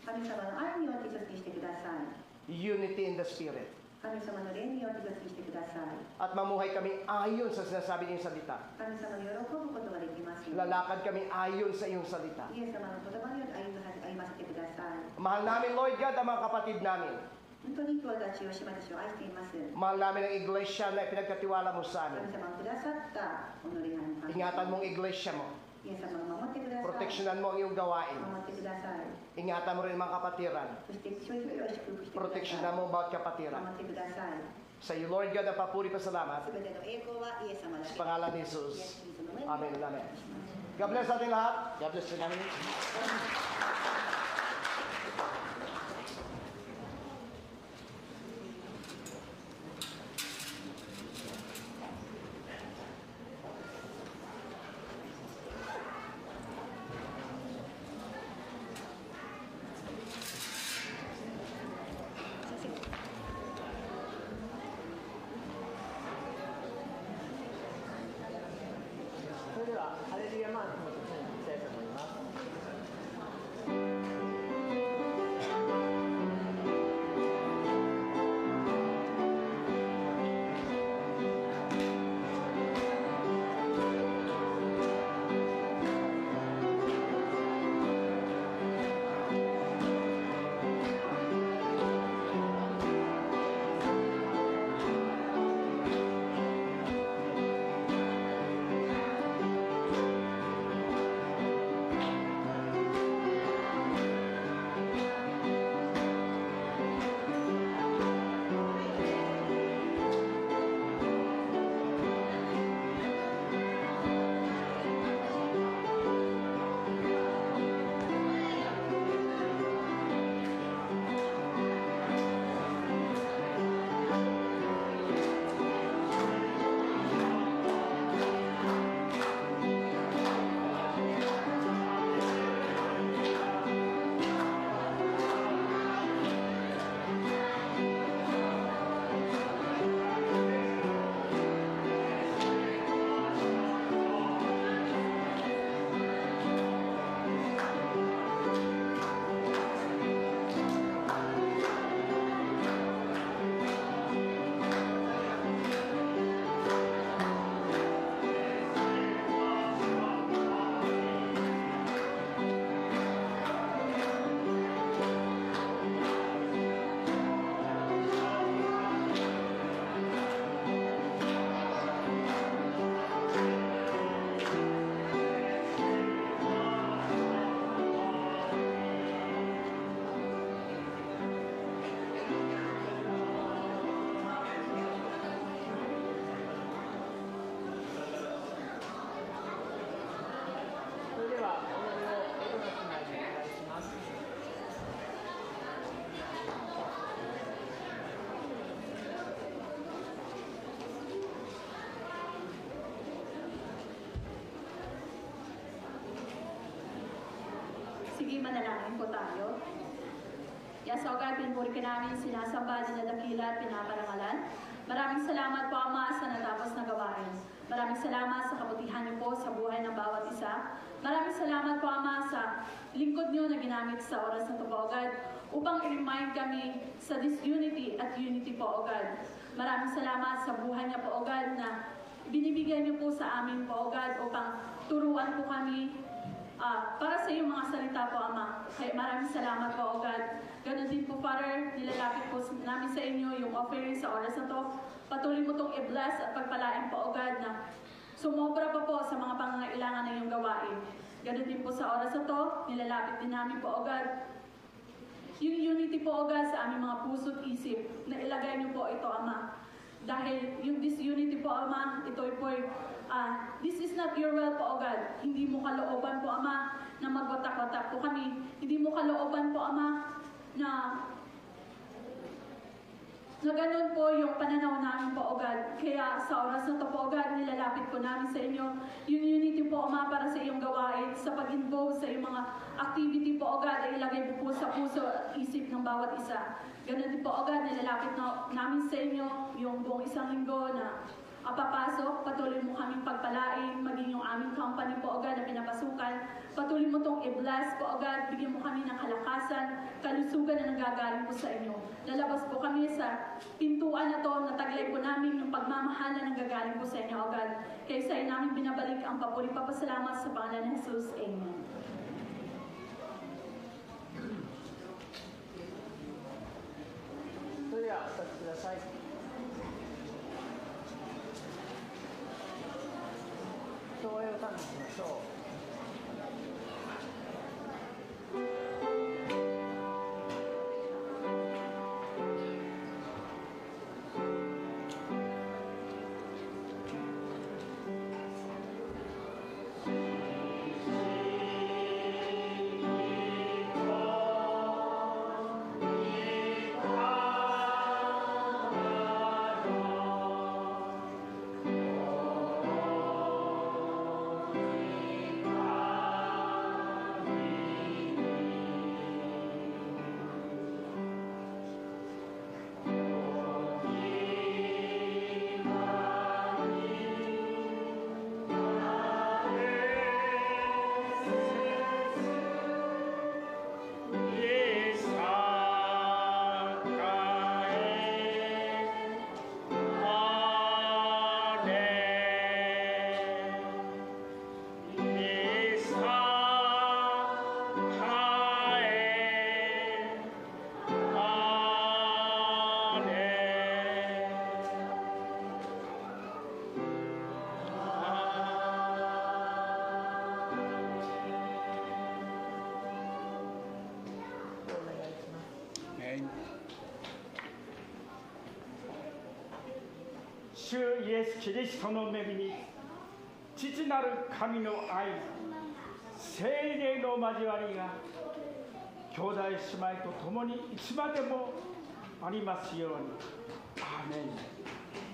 神様の愛によって一つにしてください。 unity in the Spirit. 神様の霊によって一つにしてください。 At mamuhay kami ayon sa sinasabi niyong salita. 神様に喜ぶことができますように。 Lalakad kami ayon sa iyong salita. イエス様の言葉によって歩ませてください。 Mahal namin, Lord God, ang mga kapatid namin. 本当に兄弟たちを姉妹たちを愛しています。 Mahal namin ang iglesia na pinagkatiwala mo sa amin. 神様がくださったお祈りがあります。 Ingatan mong iglesia mo. イエス様が守ってください。 Proteksyonan mo ang iyong gawain. 守ってください。 Ingatan mo rin ang mga kapatiran. そして一人一人を祝福してください。 Proteksyonan mo ang bawat kapatiran. 守ってください。 Sa iyo, Lord God, ang papuri pasalamat. すべての栄光はイエス様だけ。 Sa pangalan ni イエス Jesus. キリストの名に Amen and amen. God bless natin lahat. God bless natin. Sige, manalangin po tayo. Yasoga, pinupuri ka namin, sinasamba, dinadakila at pinaparangalan. Maraming salamat po, Ama, sa natapos na gawain. Maraming salamat sa kabutihan niyo po sa buhay ng bawat isa. Maraming salamat po, Ama, sa lingkod niyo na ginamit sa oras na ito po, God, upang i-remind kami sa disunity at unity po, God. Maraming salamat sa buhay niya po, God, na binibigyan niyo po sa amin po, God, upang turuan po kami para sa iyong mga salita po, Ama. Kaya maraming salamat po, O God. Ganon din po, Father, nilalapit po namin sa inyo yung offering sa oras na to. Patuloy mo itong i-bless at pagpalain po, O God, na sumobra pa po sa mga pangangailangan na iyong gawain. Ganon din po sa oras na to, nilalapit din namin po, O God, yung unity po, O God, sa aming mga puso at isip, na ilagay niyo po ito, Ama. Dahil yung disunity po, Ama, ito po this is not your will po, O God. Hindi mo kalooban po, Ama, na magwatak-watak po kami. Hindi mo kalooban po, Ama, na ganun po yung pananaw namin po, O God. Kaya sa oras na ito po, O God, nilalapit po namin sa inyo yung unity po, Ama, para sa iyong gawain, sa pag-involve sa iyong mga activity po, O God, ay ilagay po sa puso at isip ng bawat isa. Ganun din po, O God, nilalapit namin sa inyo yung buong isang linggo na papasok, patuloy mo kaming pagpalain, maging yung aming company po, O God, na pinapasukan. Patuloy mo itong i-bless po, O God, bigyan mo kami ng kalakasan, kalusugan na nanggagaling po sa inyo. Lalabas po kami sa pintuan na to, nataglay po namin yung pagmamahal na nanggagaling po sa inyo, O God. Kaya sa inyo namin binabalik ang papuri papasalamat sa pangalan ng Jesus. Amen. So yeah, お立ちください。障害を管理しましょう。主イエス・キリストの恵み、父なる神の愛、聖霊の交わりが兄弟姉妹と共にいつまでもありますように。アーメン。